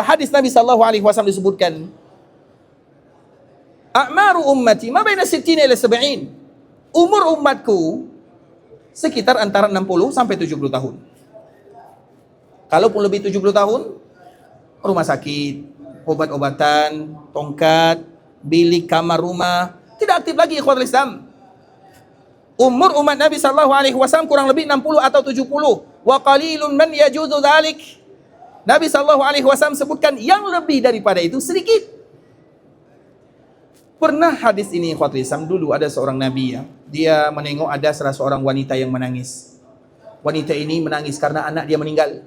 hadis Nabi sallallahu alaihi wasallam disebutkan, a'maru ummati ma baina 60 ila 70. Umur umatku sekitar antara 60 sampai 70 tahun. Kalaupun lebih 70 tahun, rumah sakit, obat-obatan, tongkat, bilik, kamar rumah, tidak aktif lagi ikhwatul Islam. Umur umat Nabi sallallahu alaihi wasallam kurang lebih 60 atau 70. Wa qalilun man yajuzu dzalik. Nabi SAW sebutkan yang lebih daripada itu sedikit. Pernah hadis ini ikhwatul Islam, dulu ada seorang Nabi ya, dia menengok ada salah seorang wanita yang menangis. Wanita ini menangis karena anak dia meninggal.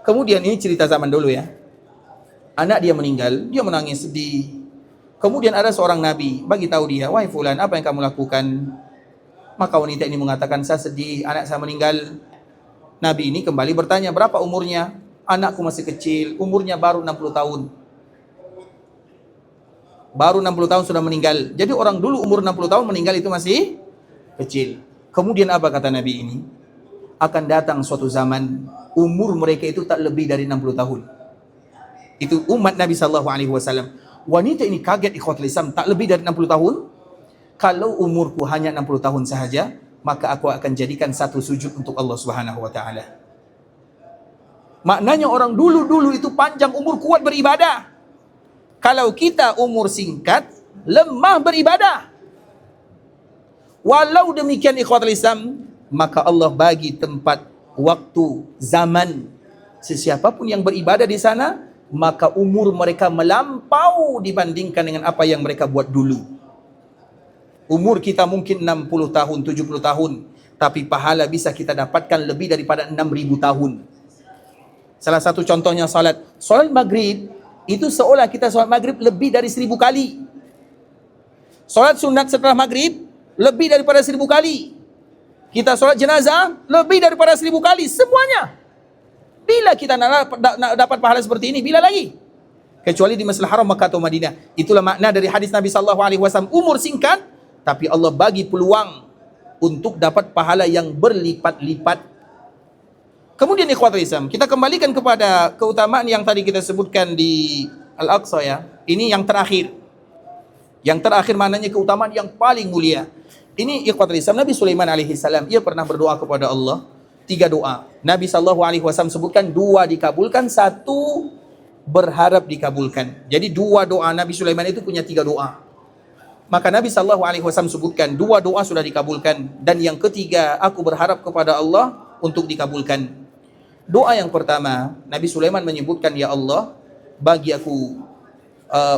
Kemudian ini cerita zaman dulu ya. Anak dia meninggal, dia menangis sedih. Kemudian ada seorang Nabi bagi tahu dia, wahai fulan, apa yang kamu lakukan? Maka wanita ini mengatakan, saya sedih, anak saya meninggal. Nabi ini kembali bertanya, berapa umurnya? Anakku masih kecil, umurnya baru 60 tahun. Baru 60 tahun sudah meninggal. Jadi orang dulu umur 60 tahun meninggal itu masih kecil. Kemudian apa kata Nabi ini? Akan datang suatu zaman, umur mereka itu tak lebih dari 60 tahun. Itu umat Nabi SAW. Wanita ini kaget ikhwatul Islam, tak lebih dari 60 tahun? Kalau umurku hanya 60 tahun sahaja, maka aku akan jadikan satu sujud untuk Allah Subhanahu wa taala. Maknanya orang dulu itu panjang umur, kuat beribadah. Kalau kita umur singkat, lemah beribadah. Walau demikian ikhwatul Islam, maka Allah bagi tempat, waktu, zaman. Sesiapapun yang beribadah di sana, maka umur mereka melampau dibandingkan dengan apa yang mereka buat dulu. Umur kita mungkin 60 tahun, 70 tahun, tapi pahala bisa kita dapatkan lebih daripada 6.000 tahun. Salah satu contohnya salat maghrib, itu seolah kita salat maghrib lebih dari 1.000 kali. Salat sunat setelah maghrib lebih daripada 1.000 kali. Kita salat jenazah lebih daripada 1.000 kali. Semuanya. Bila kita nak dapat pahala seperti ini, bila lagi? Kecuali di Masjidil Haram Makkah atau Madinah. Itulah makna dari hadis Nabi sallallahu alaihi wasallam, umur singkat tapi Allah bagi peluang untuk dapat pahala yang berlipat-lipat. Kemudian ikhwatul Islam, kita kembalikan kepada keutamaan yang tadi kita sebutkan di Al-Aqsa ya. Ini yang terakhir. Yang terakhir maknanya keutamaan yang paling mulia. Ini ikhwatul Islam, Nabi Sulaiman alaihi salam, ia pernah berdoa kepada Allah 3 doa. Nabi sallallahu alaihi wasallam sebutkan 2 dikabulkan, 1 berharap dikabulkan. Jadi 2 doa Nabi Sulaiman itu punya 3 doa. Maka Nabi sallallahu alaihi wasallam sebutkan 2 doa sudah dikabulkan dan yang ketiga aku berharap kepada Allah untuk dikabulkan. Doa yang pertama, Nabi Sulaiman menyebutkan, ya Allah, bagi aku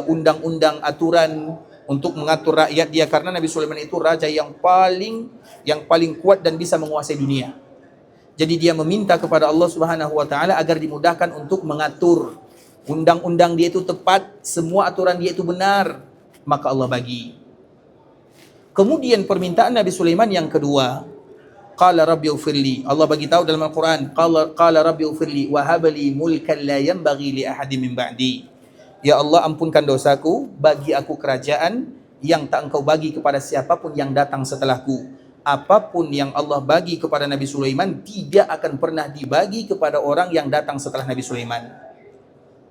undang-undang, aturan untuk mengatur rakyat dia, karena Nabi Sulaiman itu raja yang paling kuat dan bisa menguasai dunia. Jadi dia meminta kepada Allah Subhanahu wa taala agar dimudahkan untuk mengatur undang-undang dia itu tepat, semua aturan dia itu benar, maka Allah bagi. Kemudian permintaan Nabi Sulaiman yang kedua, qala rabbi ighfirli. Allah bagi tahu dalam Al-Quran, qala rabbi ighfirli wa habli mulkan la yanbaghi li ahadin min ba'di. Ya Allah, ampunkan dosaku, bagi aku kerajaan yang tak engkau bagi kepada siapapun yang datang setelahku. Apapun yang Allah bagi kepada Nabi Sulaiman tidak akan pernah dibagi kepada orang yang datang setelah Nabi Sulaiman.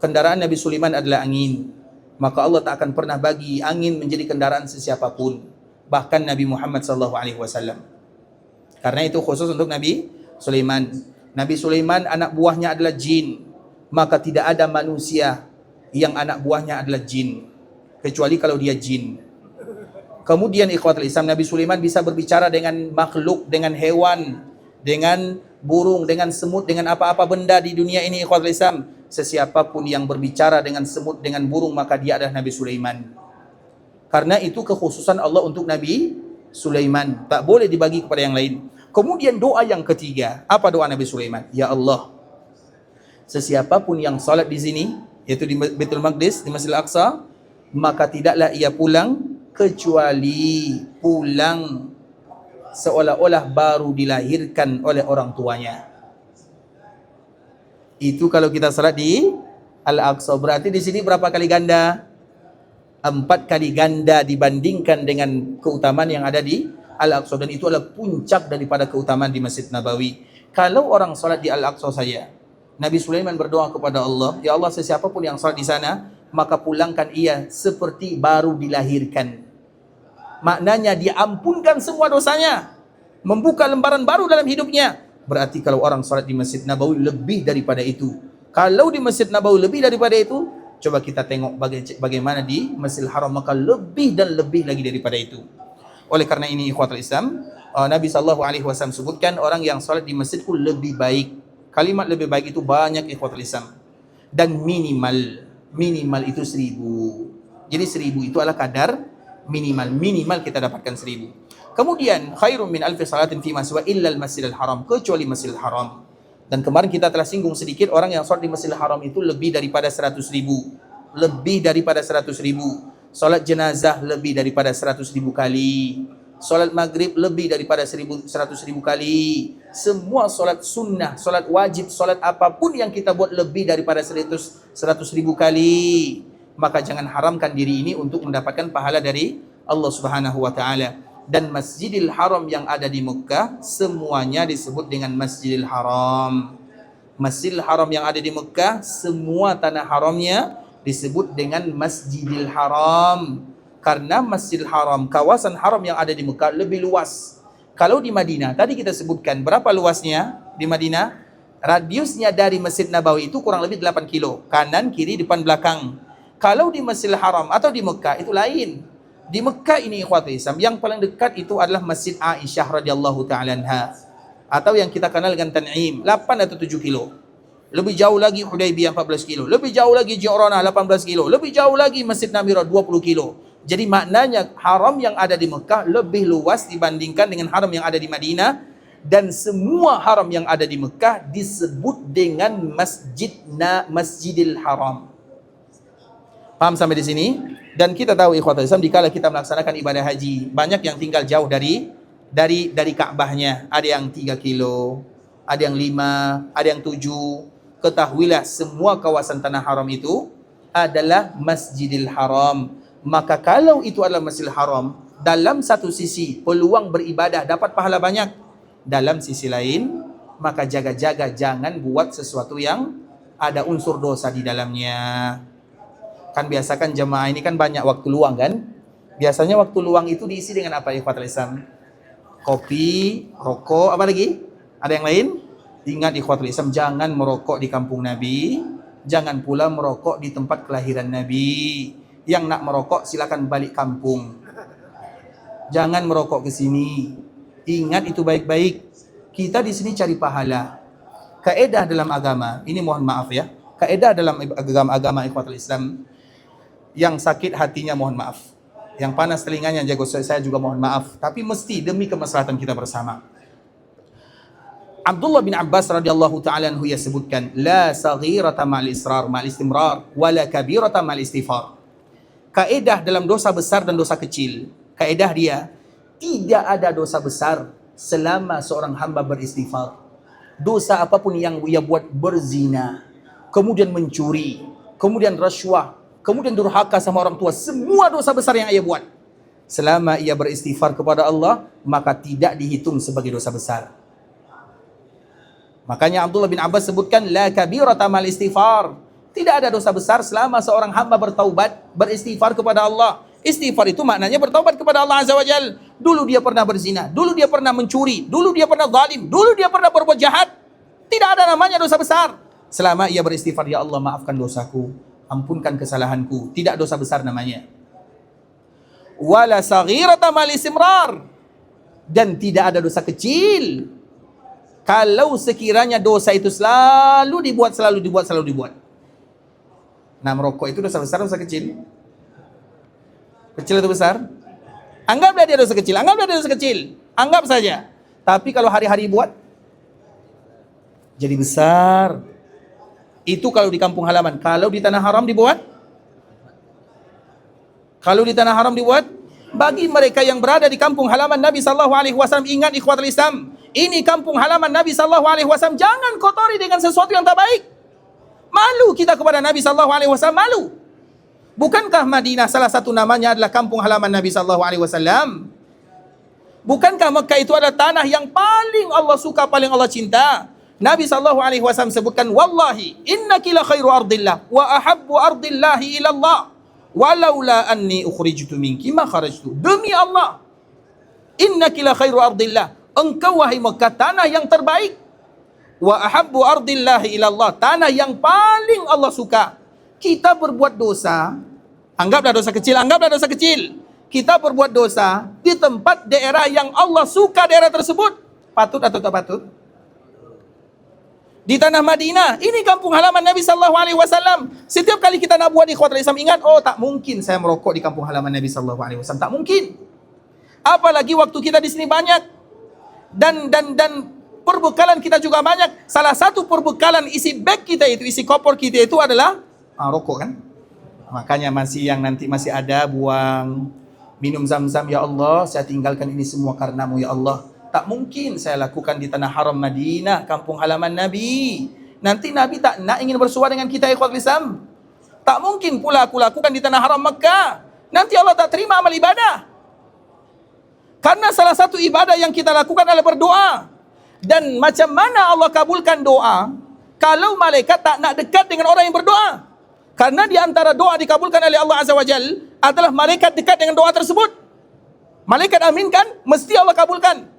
Kendaraan Nabi Sulaiman adalah angin, maka Allah tak akan pernah bagi angin menjadi kendaraan sesiapapun, bahkan Nabi Muhammad SAW. Karena itu khusus untuk Nabi Sulaiman. Nabi Sulaiman anak buahnya adalah jin, maka tidak ada manusia yang anak buahnya adalah jin, kecuali kalau dia jin. Kemudian ikhwatul Islam, Nabi Sulaiman bisa berbicara dengan makhluk, dengan hewan, dengan burung, dengan semut, dengan apa-apa benda di dunia ini ikhwatul Islam. Sesiapapun yang berbicara dengan semut, dengan burung, maka dia adalah Nabi Sulaiman. Karena itu kekhususan Allah untuk Nabi Sulaiman, tak boleh dibagi kepada yang lain. Kemudian doa yang ketiga, apa doa Nabi Sulaiman? Ya Allah, sesiapapun yang salat di sini, yaitu di Baitul Maqdis, di Masjidil Aqsa, maka tidaklah ia pulang kecuali pulang seolah-olah baru dilahirkan oleh orang tuanya. Itu kalau kita salat di Al-Aqsa. Berarti di sini berapa kali ganda? 4 kali ganda dibandingkan dengan keutamaan yang ada di Al-Aqsa. Dan itu adalah puncak daripada keutamaan di Masjid Nabawi. Kalau orang salat di Al-Aqsa saja, Nabi Sulaiman berdoa kepada Allah, ya Allah, sesiapapun yang salat di sana, maka pulangkan ia seperti baru dilahirkan. Maknanya diampunkan semua dosanya, membuka lembaran baru dalam hidupnya. Berarti kalau orang salat di Masjid Nabawi lebih daripada itu. Kalau di Masjid Nabawi lebih daripada itu, coba kita tengok bagaimana di Masjidil Haram, maka lebih dan lebih lagi daripada itu. Oleh karena ini ikhwatul Islam, Nabi SAW sebutkan orang yang salat di masjid pun lebih baik. Kalimat lebih baik itu banyak ikhwatul Islam. Dan minimal itu 1000. Jadi 1000 itu adalah kadar minimal kita dapatkan 1000. Kemudian khairun min alfi salatin fi ma siwa illa al-Masjidil Haram, kecuali Masjidil Haram. Dan kemarin kita telah singgung sedikit, orang yang salat di Masjidil Haram itu lebih daripada 100.000. Lebih daripada 100.000. Salat jenazah lebih daripada 100.000 kali. Salat maghrib lebih daripada 100.000 kali. Semua salat sunnah, salat wajib, salat apapun yang kita buat lebih daripada 100.000 kali. Maka jangan haramkan diri ini untuk mendapatkan pahala dari Allah Subhanahu wa taala. Dan Masjidil Haram yang ada di Mekah semuanya disebut dengan Masjidil Haram. Masjidil Haram yang ada di Mekah, semua tanah haramnya disebut dengan Masjidil Haram. Karena Masjidil Haram, kawasan haram yang ada di Mekah lebih luas. Kalau di Madinah, tadi kita sebutkan berapa luasnya di Madinah? Radiusnya dari Masjid Nabawi itu kurang lebih 8 kilo. Kanan, kiri, depan, belakang. Kalau di Masjidil Haram atau di Mekah itu lain. Di Mekah ini ikhwatul Islam, yang paling dekat itu adalah Masjid Aisyah radhiyallahu ta'ala anha, atau yang kita kenal dengan Tan'im, 8 atau 7 kilo. Lebih jauh lagi Hudaybiyah 14 kilo. Lebih jauh lagi Ji'ranah 18 kilo. Lebih jauh lagi Masjid Namirah 20 kilo. Jadi maknanya haram yang ada di Mekah lebih luas dibandingkan dengan haram yang ada di Madinah. Dan semua haram yang ada di Mekah disebut dengan Masjidil Haram. Paham sampai di sini? Dan kita tahu ikhwatul Islam, dikala kita melaksanakan ibadah haji, banyak yang tinggal jauh dari Ka'bahnya. Ada yang 3 kilo, ada yang 5, ada yang 7. Ketahuilah semua kawasan tanah haram itu adalah Masjidil Haram. Maka kalau itu adalah Masjidil Haram, dalam satu sisi peluang beribadah dapat pahala banyak. Dalam sisi lain, maka jaga-jaga jangan buat sesuatu yang ada unsur dosa di dalamnya. Kan biasakan jemaah ini kan banyak waktu luang kan? Biasanya waktu luang itu diisi dengan apa ikhwatul Islam? Kopi, rokok, apa lagi? Ada yang lain? Ingat ikhwatul Islam, jangan merokok di kampung Nabi, jangan pula merokok di tempat kelahiran Nabi. Yang nak merokok silakan balik kampung. Jangan merokok ke sini. Ingat itu baik-baik. Kita di sini cari pahala. Kaedah dalam agama, ini mohon maaf ya. Kaedah dalam agama ikhwatul Islam, yang sakit hatinya mohon maaf, yang panas telinganya jago saya juga mohon maaf, tapi mesti demi kemaslahatan kita bersama. Abdullah bin Abbas radhiyallahu ta'ala anhu sebutkan, la saghirata ma'al israr ma'al istimrar wala kabirata ma'al istighfar. Kaedah dalam dosa besar dan dosa kecil, kaedah dia, tidak ada dosa besar selama seorang hamba beristighfar. Dosa apapun yang ia buat, berzina, kemudian mencuri, kemudian rasuah, kemudian durhaka sama orang tua, semua dosa besar yang ia buat, selama ia beristighfar kepada Allah, maka tidak dihitung sebagai dosa besar. Makanya Abdullah bin Abbas sebutkan, la kabirata mal istighfar. Tidak ada dosa besar selama seorang hamba bertaubat, beristighfar kepada Allah. Istighfar itu maknanya bertaubat kepada Allah Azza wa Jal. Dulu dia pernah berzina, dulu dia pernah mencuri, dulu dia pernah zalim, dulu dia pernah berbuat jahat. Tidak ada namanya dosa besar selama ia beristighfar, ya Allah maafkan dosaku, ampunkan kesalahanku. Tidak dosa besar namanya. Wala saghirata mal istimrar, dan tidak ada dosa kecil kalau sekiranya dosa itu selalu dibuat. Nah, merokok itu dosa besar, dosa kecil? Kecil atau besar? Anggaplah dia dosa kecil, anggap saja. Tapi kalau hari-hari buat, jadi besar. Itu kalau di kampung halaman. Kalau di tanah haram dibuat, bagi mereka yang berada di kampung halaman Nabi sallallahu alaihi wasallam, ingat ikhwatul Islam, ini kampung halaman Nabi sallallahu alaihi wasallam, jangan kotori dengan sesuatu yang tak baik. Malu kita kepada Nabi sallallahu alaihi wasallam, malu. Bukankah Madinah salah satu namanya adalah kampung halaman Nabi sallallahu alaihi wasallam? Bukankah Mekah itu adalah tanah yang paling Allah suka, paling Allah cinta? Nabi sallallahu alaihi wasallam sebutkan, wallahi innaki la khairu ardillah wa ahabbu ardillahi ila Allah. Walaula anni ukhrijtu minki ma kharajtu. Demi Allah, innaki la khairu ardillah, engkau wahai Mekah tanah yang terbaik. Wa ahabbu ardillahi ila Allah, tanah yang paling Allah suka. Kita berbuat dosa, anggaplah dosa kecil. Kita berbuat dosa di tempat daerah yang Allah suka daerah tersebut. Patut atau tak patut? Di tanah Madinah, ini kampung halaman Nabi sallallahu alaihi wasallam. Setiap kali kita nak buat ikhwatul Islam, ingat, oh tak mungkin saya merokok di kampung halaman Nabi sallallahu alaihi wasallam, tak mungkin. Apalagi waktu kita di sini banyak dan perbekalan kita juga banyak. Salah satu perbekalan isi beg kita itu, isi koper kita itu adalah rokok kan? Makanya nanti masih ada buang minum zam-zam, ya Allah, saya tinggalkan ini semua karenamu ya Allah. Tak mungkin saya lakukan di tanah haram Madinah, kampung halaman Nabi. Nanti Nabi tak nak ingin bersuara dengan kita ikhwatul Islam. Tak mungkin pula aku lakukan di tanah haram Mekah. Nanti Allah tak terima amal ibadah. Karena salah satu ibadah yang kita lakukan adalah berdoa. Dan macam mana Allah kabulkan doa kalau malaikat tak nak dekat dengan orang yang berdoa? Karena di antara doa dikabulkan oleh Allah Azza wa Jal adalah malaikat dekat dengan doa tersebut. Malaikat aminkan, mesti Allah kabulkan.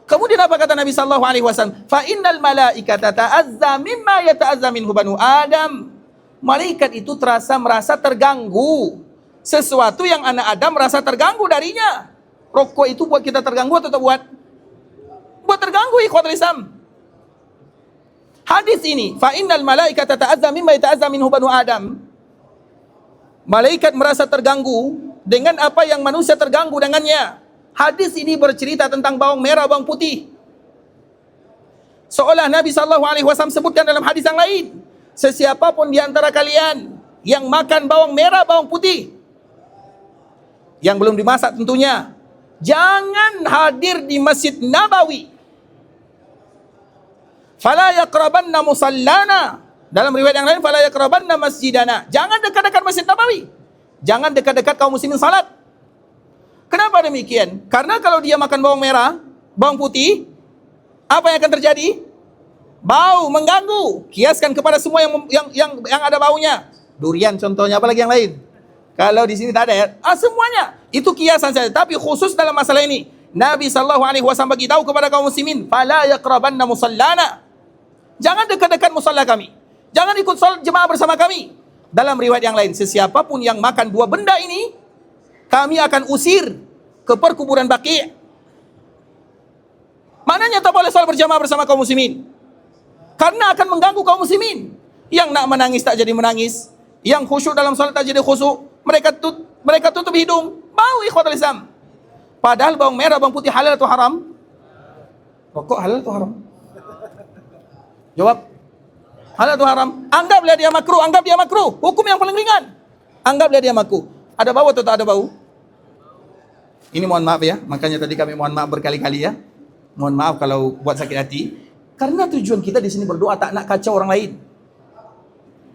Kemudian apa kata Nabi sallallahu alaihi wasallam? Fa innal malaikata ta'azza mimma yata'azza minhu banu Adam. Malaikat itu merasa terganggu. Sesuatu yang anak Adam merasa terganggu darinya. Rokok itu buat kita terganggu atau tak buat? Buat terganggu ikhwatul Islam. Hadis ini, fa innal malaikata ta'azza mimma yata'azza minhu banu Adam. Malaikat merasa terganggu dengan apa yang manusia terganggu dengannya. Hadis ini bercerita tentang bawang merah, bawang putih. Seolah Nabi sallallahu alaihi wasallam sebutkan dalam hadis yang lain, sesiapapun di antara kalian yang makan bawang merah, bawang putih yang belum dimasak tentunya, jangan hadir di Masjid Nabawi. Fala yaqrabanna musallana. Dalam riwayat yang lain, fala yaqrabanna masjidana. Jangan dekat-dekat Masjid Nabawi. Jangan dekat-dekat kaum muslimin salat. Kenapa demikian? Karena kalau dia makan bawang merah, bawang putih, apa yang akan terjadi? Bau, mengganggu. Kiaskan kepada semua yang ada baunya. Durian contohnya, apalagi yang lain. Kalau di sini tak ada ya. Semuanya itu kiasan saja. Tapi khusus dalam masalah ini, Nabi sallallahu alaihi wasallam bagi tahu kepada kaum muslimin, fala yaqrabanna musallana. Jangan dekat-dekat musalla kami. Jangan ikut salat jemaah bersama kami. Dalam riwayat yang lain, sesiapapun yang makan dua benda ini, kami akan usir ke perkuburan Baqi'. Maknanya tak boleh salat berjamaah bersama kaum muslimin. Karena akan mengganggu kaum muslimin. Yang nak menangis tak jadi menangis, yang khusyuk dalam salat tak jadi khusyuk. Mereka tutup hidung. Bau ikhwatul Islam. Padahal bawang merah, bawang putih halal atau haram? Rokok halal atau haram? Jawab. Halal atau haram? Anggaplah dia makruh, anggap dia makruh. Hukum yang paling ringan. Anggaplah dia makruh. Ada bau atau tak ada bau? Ini mohon maaf ya, makanya tadi kami mohon maaf berkali-kali ya. Mohon maaf kalau buat sakit hati. Karena tujuan kita di sini berdoa, tak nak kacau orang lain.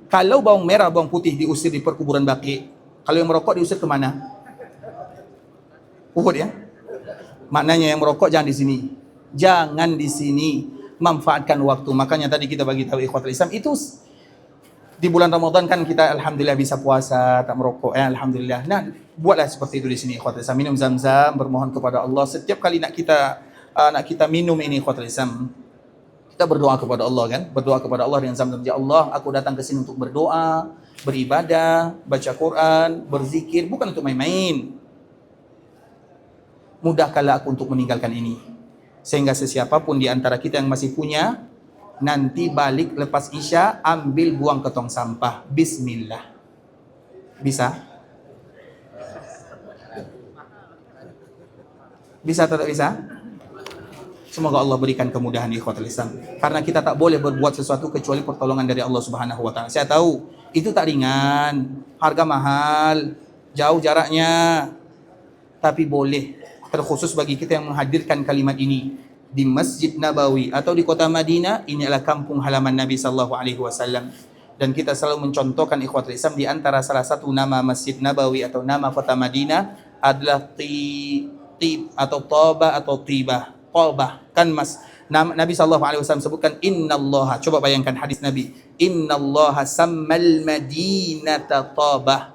Kalau bawang merah, bawang putih diusir di perkuburan Baqi', kalau yang merokok diusir ke mana? Uhud ya. Maknanya yang merokok jangan di sini. Jangan di sini. Manfaatkan waktu. Makanya tadi kita bagi tahu ikhwatul Islam itu di bulan Ramadan kan kita alhamdulillah bisa puasa, tak merokok ya, alhamdulillah. Nah, buatlah seperti itu di sini ikhwatul Islam. Minum zam-zam, bermohon kepada Allah setiap kali nak kita minum ini ikhwatul Islam. Kita berdoa kepada Allah kan? Berdoa kepada Allah dengan zam-zam. Ya Allah, aku datang ke sini untuk berdoa, beribadah, baca Quran, berzikir, bukan untuk main-main. Mudahkanlah aku untuk meninggalkan ini. Sehingga sesiapapun di antara kita yang masih punya, nanti balik lepas Isya, ambil buang ke tong sampah. Bismillah. Bisa? Bisa atau tak bisa? Semoga Allah berikan kemudahan ikhwatul Islam. Karena kita tak boleh berbuat sesuatu kecuali pertolongan dari Allah Subhanahu wa taala. Saya tahu itu tak ringan, harga mahal, jauh jaraknya. Tapi boleh, terkhusus bagi kita yang menghadirkan kalimat ini di Masjid Nabawi atau di kota Madinah, ini adalah kampung halaman Nabi sallallahu alaihi wasallam. Dan kita selalu mencontohkan ikhwatul Islam di antara salah satu nama Masjid Nabawi atau nama kota Madinah adalah Tib atau Toba atau Tibah. Tobah kan mas, Nabi SAW sebutkan innallaha, coba bayangkan hadis Nabi, innallaha sammal madinata Tobah,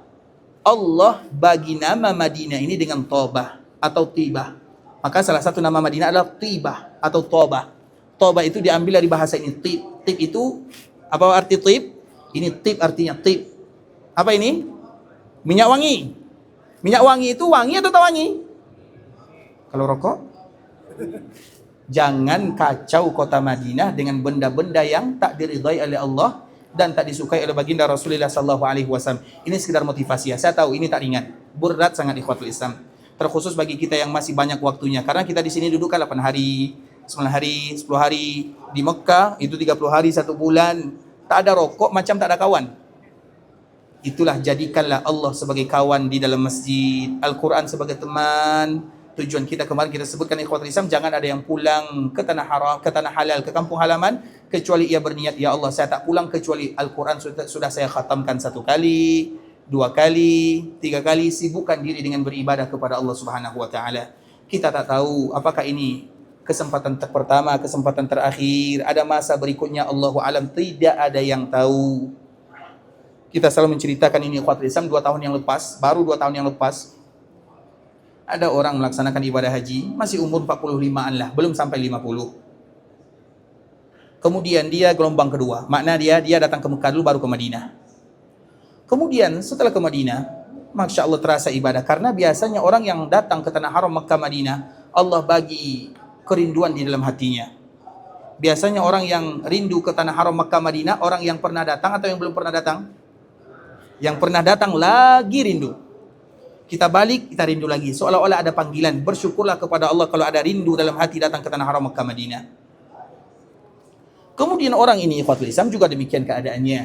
Allah bagi nama Madinah ini dengan Tobah atau Tibah. Maka salah satu nama Madinah adalah Tibah atau Tobah. Tobah itu diambil dari bahasa ini, Tib. Tib itu apa arti Tib? Ini Tib artinya Tib. Apa ini? Minyak wangi. Minyak wangi itu wangi atau tak wangi? Kalau rokok? Jangan kacau kota Madinah dengan benda-benda yang tak diridhai oleh Allah dan tak disukai oleh baginda Rasulullah sallallahu alaihi wasallam. Ini sekedar motivasi ya. Saya tahu ini tak ringan, berat sangat ikhwatul Islam. Terkhusus bagi kita yang masih banyak waktunya. Karena kita di sini duduk kan 8 hari, 9 hari, 10 hari. Di Mekah itu 30 hari, 1 bulan. Tak ada rokok macam tak ada kawan. Itulah, jadikanlah Allah sebagai kawan di dalam masjid, Al-Quran sebagai teman. Tujuan kita kemarin kita sebutkan ikhwatul Islam, jangan ada yang pulang ke tanah haram, ke tanah halal, ke kampung halaman kecuali ia berniat, ya Allah saya tak pulang kecuali Al-Quran sudah saya khatamkan 1 kali, 2 kali, 3 kali. Sibukkan diri dengan beribadah kepada Allah Subhanahu wa taala. Kita tak tahu apakah ini kesempatan pertama, kesempatan terakhir, ada masa berikutnya, Allahu alam, tidak ada yang tahu. Kita selalu menceritakan ini ikhwatul Islam, 2 tahun yang lepas, baru 2 tahun yang lepas, ada orang melaksanakan ibadah haji, masih umur 45-an lah, belum sampai 50. Kemudian dia gelombang kedua, makna dia datang ke Mekah dulu baru ke Madinah. Kemudian setelah ke Madinah, Masya Allah terasa ibadah, karena biasanya orang yang datang ke tanah haram Mekah Madinah, Allah bagi kerinduan di dalam hatinya. Biasanya orang yang rindu ke tanah haram Mekah Madinah, orang yang pernah datang atau yang belum pernah datang? Yang pernah datang lagi rindu. Kita balik, kita rindu lagi. Seolah-olah ada panggilan. Bersyukurlah kepada Allah kalau ada rindu dalam hati datang ke tanah haram Mekah Madinah. Kemudian orang ini ikhwatul Islam juga demikian keadaannya.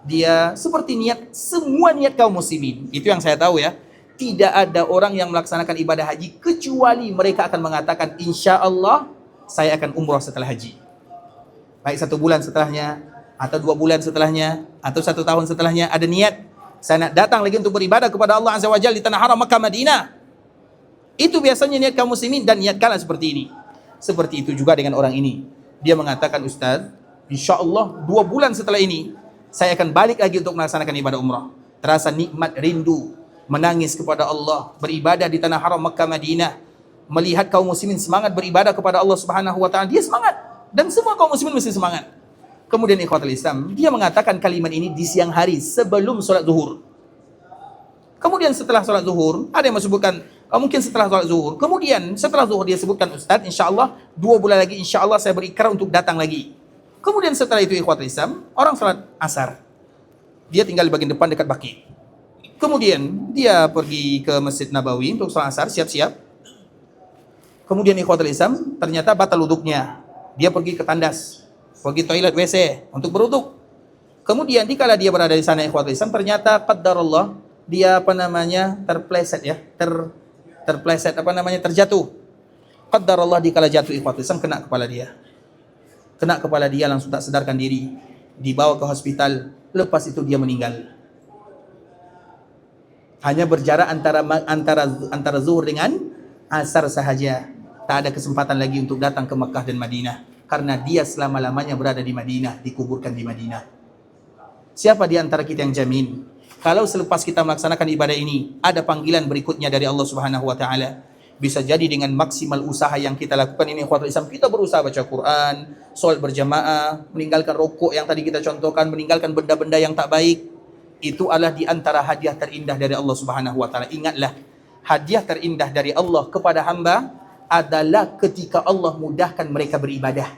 Dia seperti niat semua niat kaum muslimin. Itu yang saya tahu ya. Tidak ada orang yang melaksanakan ibadah haji kecuali mereka akan mengatakan, insya Allah saya akan umrah setelah haji. Baik 1 bulan setelahnya, atau 2 bulan setelahnya, atau 1 tahun setelahnya, ada niat. Saya nak datang lagi untuk beribadah kepada Allah Azza wa Jalla di tanah haram Makkah Madinah. Itu biasanya niat kaum muslimin, dan niatkanlah seperti ini. Seperti itu juga dengan orang ini. Dia mengatakan, Ustaz, insya Allah 2 bulan setelah ini saya akan balik lagi untuk melaksanakan ibadah umrah. Terasa nikmat, rindu, menangis kepada Allah, beribadah di tanah haram Makkah Madinah, melihat kaum muslimin semangat beribadah kepada Allah Subhanahu wa taala, dia semangat, dan semua kaum muslimin mesti semangat. Kemudian ikhwatul Islam, dia mengatakan kalimat ini di siang hari sebelum solat zuhur. Kemudian setelah solat zuhur, ada yang menyebutkan mungkin setelah solat zuhur. Kemudian setelah zuhur dia sebutkan, Ustaz, insya Allah 2 bulan lagi insya Allah saya berikrar untuk datang lagi. Kemudian setelah itu ikhwatul Islam, orang solat asar. Dia tinggal di bagian depan dekat Baqi. Kemudian dia pergi ke Masjid Nabawi untuk solat asar, siap-siap. Kemudian ikhwatul Islam, ternyata batal wuduknya. Dia pergi ke tandas, pergi toilet WC untuk berwuduk. Kemudian dikala dia berada di sana ikhwatul Islam, ternyata qaddarullah dia terpleset ya, terpleset terjatuh. Qaddarullah dikala jatuh ikhwatul Islam kena kepala dia. Kena kepala dia, langsung tak sadarkan diri. Dibawa ke hospital, lepas itu dia meninggal. Hanya berjarak antara zuhur dengan asar sahaja. Tak ada kesempatan lagi untuk datang ke Mekah dan Madinah, karena dia selama-lamanya berada di Madinah, dikuburkan di Madinah. Siapa di antara kita yang jamin kalau selepas kita melaksanakan ibadah ini ada panggilan berikutnya dari Allah Subhanahu wa taala? Bisa jadi dengan maksimal usaha yang kita lakukan ini ikhwatul Islam, kita berusaha baca Quran, sholat berjamaah, meninggalkan rokok yang tadi kita contohkan, meninggalkan benda-benda yang tak baik. Itu adalah di antara hadiah terindah dari Allah Subhanahu wa taala. Ingatlah, hadiah terindah dari Allah kepada hamba adalah ketika Allah mudahkan mereka beribadah.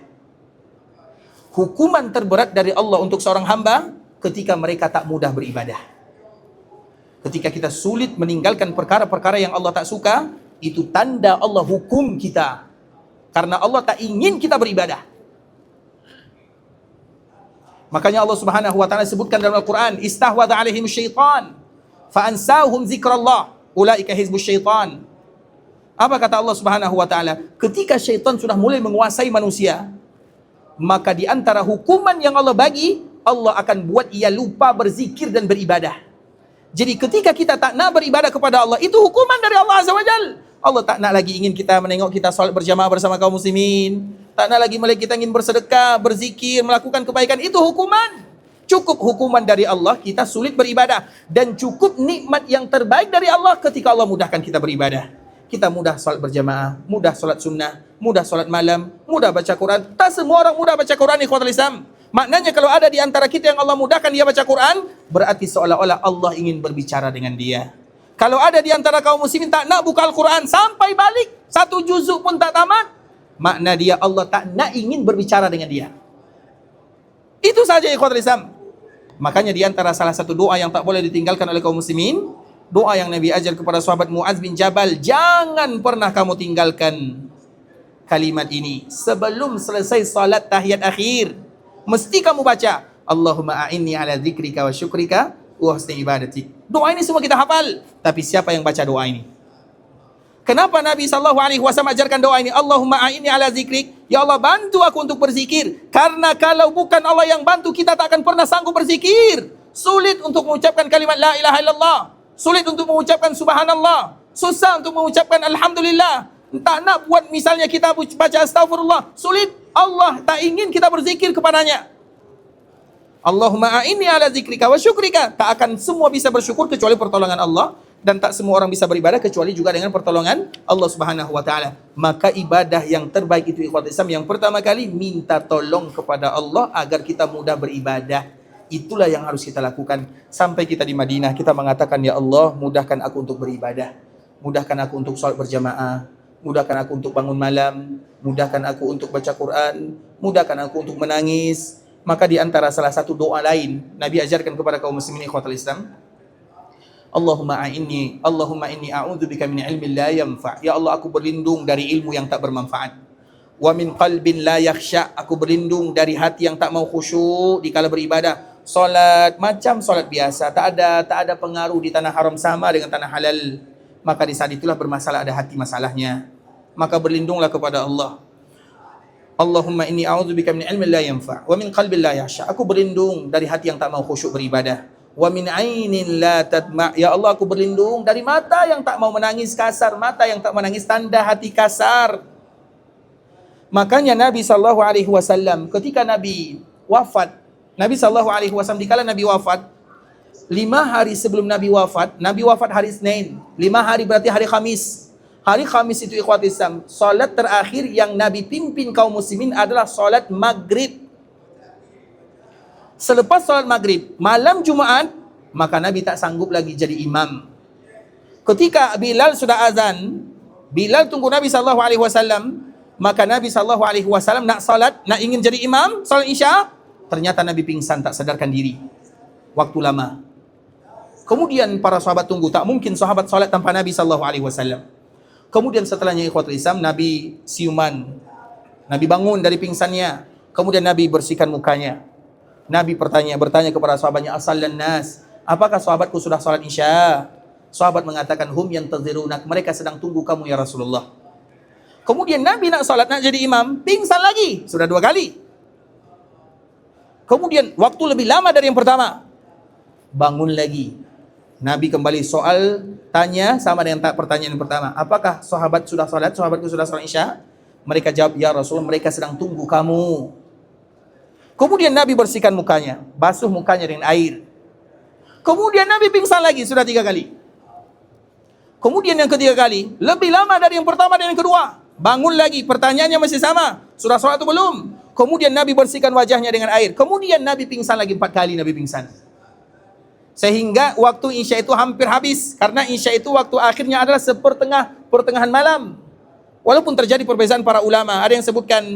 Hukuman terberat dari Allah untuk seorang hamba ketika mereka tak mudah beribadah. Ketika kita sulit meninggalkan perkara-perkara yang Allah tak suka, itu tanda Allah hukum kita. Karena Allah tak ingin kita beribadah. Makanya Allah Subhanahu wa taala sebutkan dalam Al-Qur'an, istahwadha alaihim syaitan fa ansahum zikrallah ulaika hizbus syaitan. Apa kata Allah Subhanahu wa taala? Ketika syaitan sudah mulai menguasai manusia, maka di antara hukuman yang Allah bagi, Allah akan buat ia lupa berzikir dan beribadah. Jadi ketika kita tak nak beribadah kepada Allah, itu hukuman dari Allah Azza wa Jal. Allah tak nak lagi ingin kita menengok kita salat berjamaah bersama kaum muslimin. Tak nak lagi melihat kita ingin bersedekah, berzikir, melakukan kebaikan. Itu hukuman. Cukup hukuman dari Allah, kita sulit beribadah. Dan cukup nikmat yang terbaik dari Allah ketika Allah mudahkan kita beribadah. Kita mudah salat berjamaah, mudah salat sunnah, mudah salat malam, mudah baca Quran. Tak semua orang mudah baca Quran, ikhwatul Islam. Maknanya kalau ada di antara kita yang Allah mudahkan dia baca Quran, berarti seolah-olah Allah ingin berbicara dengan dia. Kalau ada di antara kaum muslimin tak nak buka Al-Quran sampai balik, satu juzuk pun tak tamat, makna dia Allah tak nak ingin berbicara dengan dia. Itu saja ikhwatul Islam. Makanya di antara salah satu doa yang tak boleh ditinggalkan oleh kaum muslimin, doa yang Nabi ajar kepada sahabat Muaz bin Jabal, jangan pernah kamu tinggalkan kalimat ini. Sebelum selesai salat tahiyat akhir, mesti kamu baca, Allahumma a'inni ala zikrika wa syukrika wa husni ibadatik. Doa ini semua kita hafal, tapi siapa yang baca doa ini? Kenapa Nabi SAW ajarkan doa ini? Allahumma a'inni ala zikrik. Ya Allah, bantu aku untuk berzikir. Karena kalau bukan Allah yang bantu, kita tak akan pernah sanggup berzikir. Sulit untuk mengucapkan kalimat la ilaha illallah. Sulit untuk mengucapkan subhanallah. Susah untuk mengucapkan alhamdulillah. Tak nak buat misalnya kita baca astagfirullah. Sulit. Allah tak ingin kita berzikir kepadanya. Allahumma a'inni ala zikrika wa syukrika. Tak akan semua bisa bersyukur kecuali pertolongan Allah. Dan tak semua orang bisa beribadah kecuali juga dengan pertolongan Allah Subhanahu wa taala. Maka ibadah yang terbaik itu ikhwatul Islam, yang pertama kali minta tolong kepada Allah agar kita mudah beribadah. Itulah yang harus kita lakukan. Sampai kita di Madinah, kita mengatakan, ya Allah, mudahkan aku untuk beribadah. Mudahkan aku untuk salat berjamaah. Mudahkan aku untuk bangun malam. Mudahkan aku untuk baca Quran. Mudahkan aku untuk menangis. Maka di antara salah satu doa lain, Nabi ajarkan kepada kaum muslimin ikhwatul Islam, Allahumma inni a'udzubika min ilmin la yanfa'. Ya Allah, aku berlindung dari ilmu yang tak bermanfaat. Wa min qalbin la yakhsha'. Aku berlindung dari hati yang tak mau khusyuk di kala beribadah. Solat macam solat biasa, tak ada pengaruh di tanah haram sama dengan tanah halal. Maka di saat itulah bermasalah, ada hati masalahnya. Maka berlindunglah kepada Allah. Allahumma inni a'udzubika min ilmin la yanfa' wa min qalbin la yakhsha'. Aku berlindung dari hati yang tak mau khusyuk beribadah. Wa min ainin la tadma'. Ya Allah, aku berlindung dari mata yang tak mau menangis kasar, mata yang tak menangis tanda hati kasar. Makanya Nabi sallallahu alaihi wasallam ketika Nabi wafat, Nabi sallallahu alaihi wasallam dikala Nabi wafat, 5 hari sebelum Nabi wafat hari Senin. 5 hari berarti hari Khamis. Hari Khamis itu ikhwatul Islam, salat terakhir yang Nabi pimpin kaum muslimin adalah salat maghrib. Selepas salat maghrib, malam Jumaat, maka Nabi tak sanggup lagi jadi imam. Ketika Bilal sudah azan, Bilal tunggu Nabi sallallahu alaihi wasallam, maka Nabi sallallahu alaihi wasallam nak salat, nak ingin jadi imam, salat Isya, ternyata Nabi pingsan, tak sadarkan diri. Waktu lama. Kemudian para sahabat tunggu, tak mungkin sahabat salat tanpa Nabi sallallahu alaihi wasallam. Kemudian setelahnya ikhwatul Islam, Nabi siuman. Nabi bangun dari pingsannya. Kemudian Nabi bersihkan mukanya. Nabi bertanya kepada sahabatnya, asallan nas, apakah sahabatku sudah salat Isya? Sahabat mengatakan, hum yantazirunak, mereka sedang tunggu kamu ya Rasulullah. Kemudian Nabi nak salat, nak jadi imam, pingsan lagi, sudah 2 kali. Kemudian waktu lebih lama dari yang pertama, bangun lagi. Nabi kembali soal, tanya sama dengan pertanyaan yang pertama, apakah sahabatku sudah salat Isya? Mereka jawab, ya Rasulullah, mereka sedang tunggu kamu. Kemudian Nabi bersihkan mukanya, basuh mukanya dengan air. Kemudian Nabi pingsan lagi, sudah 3 kali. Kemudian yang ketiga kali, lebih lama dari yang pertama dan yang kedua. Bangun lagi, pertanyaannya masih sama. Sudah sholat atau belum? Kemudian Nabi bersihkan wajahnya dengan air. Kemudian Nabi pingsan lagi 4 kali, Nabi pingsan. Sehingga waktu Isya itu hampir habis. Karena Isya itu waktu akhirnya adalah pertengahan malam. Walaupun terjadi perbezaan para ulama. Ada yang sebutkan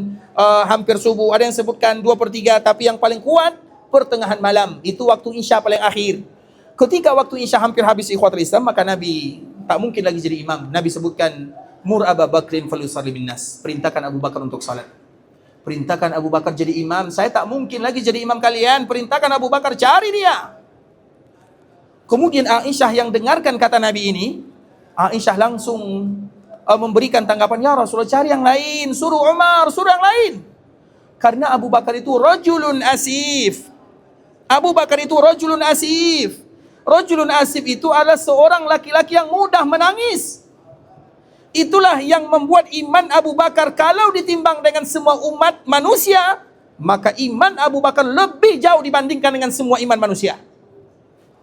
hampir subuh, ada yang sebutkan 2/3. Tapi yang paling kuat, pertengahan malam. Itu waktu Isya paling akhir. Ketika waktu Isya hampir habis ikhwatul Islam, maka Nabi tak mungkin lagi jadi imam. Nabi sebutkan, Mur Abu Bakrin falyusalli bin nas. Perintahkan Abu Bakar untuk salat. Perintahkan Abu Bakar jadi imam. Saya tak mungkin lagi jadi imam kalian. Perintahkan Abu Bakar, cari dia. Kemudian Aisyah yang dengarkan kata Nabi ini, Aisyah langsung memberikan tanggapan, ya Rasulullah cari yang lain. Suruh Umar, suruh yang lain. Karena Abu Bakar itu rajulun asif. Abu Bakar itu rajulun asif. Rajulun asif itu adalah seorang laki-laki yang mudah menangis. Itulah yang membuat iman Abu Bakar kalau ditimbang dengan semua umat manusia, maka iman Abu Bakar lebih jauh dibandingkan dengan semua iman manusia.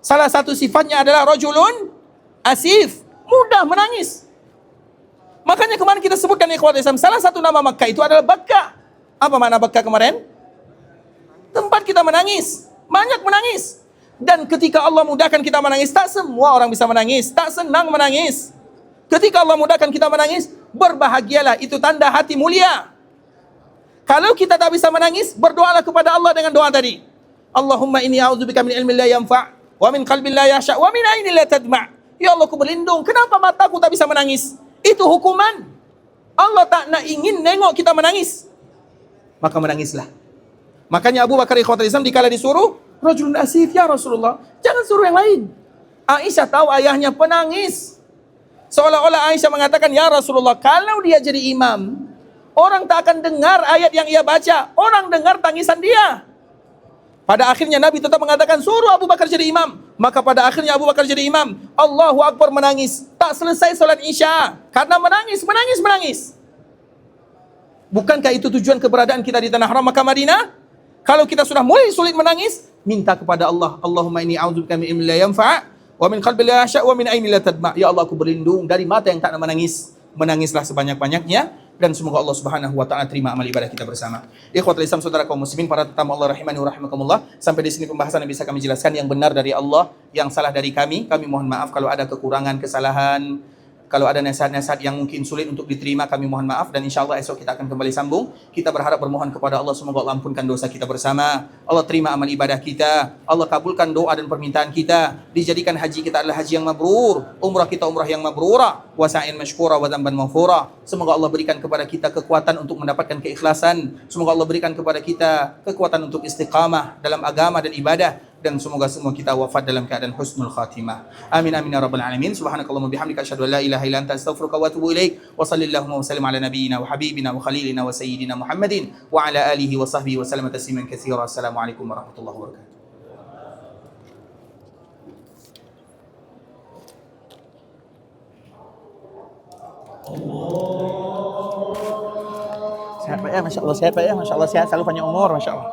Salah satu sifatnya adalah rajulun asif, mudah menangis. Makanya kemarin kita sebutkan ikhwatul Islam, salah satu nama Makkah itu adalah Bakkah. Apa makna Bakkah kemarin? Tempat kita menangis, banyak menangis. Dan ketika Allah mudahkan kita menangis, tak semua orang bisa menangis, tak senang menangis. Ketika Allah mudahkan kita menangis, berbahagialah, itu tanda hati mulia. Kalau kita tak bisa menangis, berdoalah kepada Allah dengan doa tadi. Allahumma inni a'udzubika min ilmin la yanfa' wa min qalbin la yahsha' wa min ainin la tadma'. Ya Allah, aku berlindung, kenapa mataku tak bisa menangis? Itu hukuman. Allah tak nak ingin nengok kita menangis. Maka menangislah. Makanya Abu Bakar ikhwatul Islam dikala disuruh, rajulun asif, ya Rasulullah, jangan suruh yang lain. Aisyah tahu ayahnya penangis. Seolah-olah Aisyah mengatakan, ya Rasulullah, kalau dia jadi imam, orang tak akan dengar ayat yang ia baca. Orang dengar tangisan dia. Pada akhirnya Nabi tetap mengatakan, suruh Abu Bakar jadi imam. Maka pada akhirnya Abu Bakar jadi imam. Allahu Akbar, menangis. Tak selesai salat Isya. Karena menangis. Bukankah itu tujuan keberadaan kita di tanah haram Makkah Madinah? Kalau kita sudah mulai sulit menangis, minta kepada Allah. Allahumma inni a'udzubika min ilmin la yanfa' wa min qalbin la yahsha' wa min ainin la tadma'. Ya Allah, aku berlindung dari mata yang tak nak menangis. Menangislah sebanyak-banyaknya dan semoga Allah Subhanahu wa taala terima amal ibadah kita bersama. Ikhwatul Islam, saudara kaum muslimin, para tetamu Allah rahimani wa rahimakumullah. Sampai di sini pembahasan yang bisa kami jelaskan, yang benar dari Allah, yang salah dari kami. Kami mohon maaf kalau ada kekurangan, kesalahan. Kalau ada nasihat-nasihat yang mungkin sulit untuk diterima, kami mohon maaf. Dan insya Allah esok kita akan kembali sambung. Kita berharap bermohon kepada Allah, semoga Allah ampunkan dosa kita bersama. Allah terima amal ibadah kita. Allah kabulkan doa dan permintaan kita. Dijadikan haji kita adalah haji yang mabrur. Umrah kita umrah yang mabrura. Wa sa'in mashkura wa dzamban maghfura. Semoga Allah berikan kepada kita kekuatan untuk mendapatkan keikhlasan. Semoga Allah berikan kepada kita kekuatan untuk istiqamah dalam agama dan ibadah. Dan semoga semua kita wafat dalam keadaan husnul khatimah. Amin amin ya rabbal alamin. Subhanakallahumma bihamdika asyhadu an la ilaha illa anta astaghfiruka wa atubu ilaik. Wa sallallahu wa sallim ala nabiyyina wa habibina wa khalilina wa sayyidina Muhammadin wa ala alihi wa sahbihi wa sallam tasliman katsira. Assalamualaikum warahmatullahi wabarakatuh. Sehat Pak ya, Masya Allah, sehat Pak ya, Masya Allah, sehat, selalu panjang umur, Masya Allah.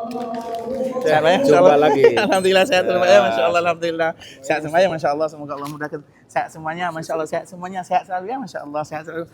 Sehat Pak ya, Masya Allah. Lagi. Alhamdulillah sehat Pak ya, Masya Allah, Alhamdulillah. Sehat semuanya, Masya Allah, semoga Allah mudahkan. Sehat semuanya, Masya Allah, sehat semuanya, sehat selalu ya, Masya Allah, sehat selalu.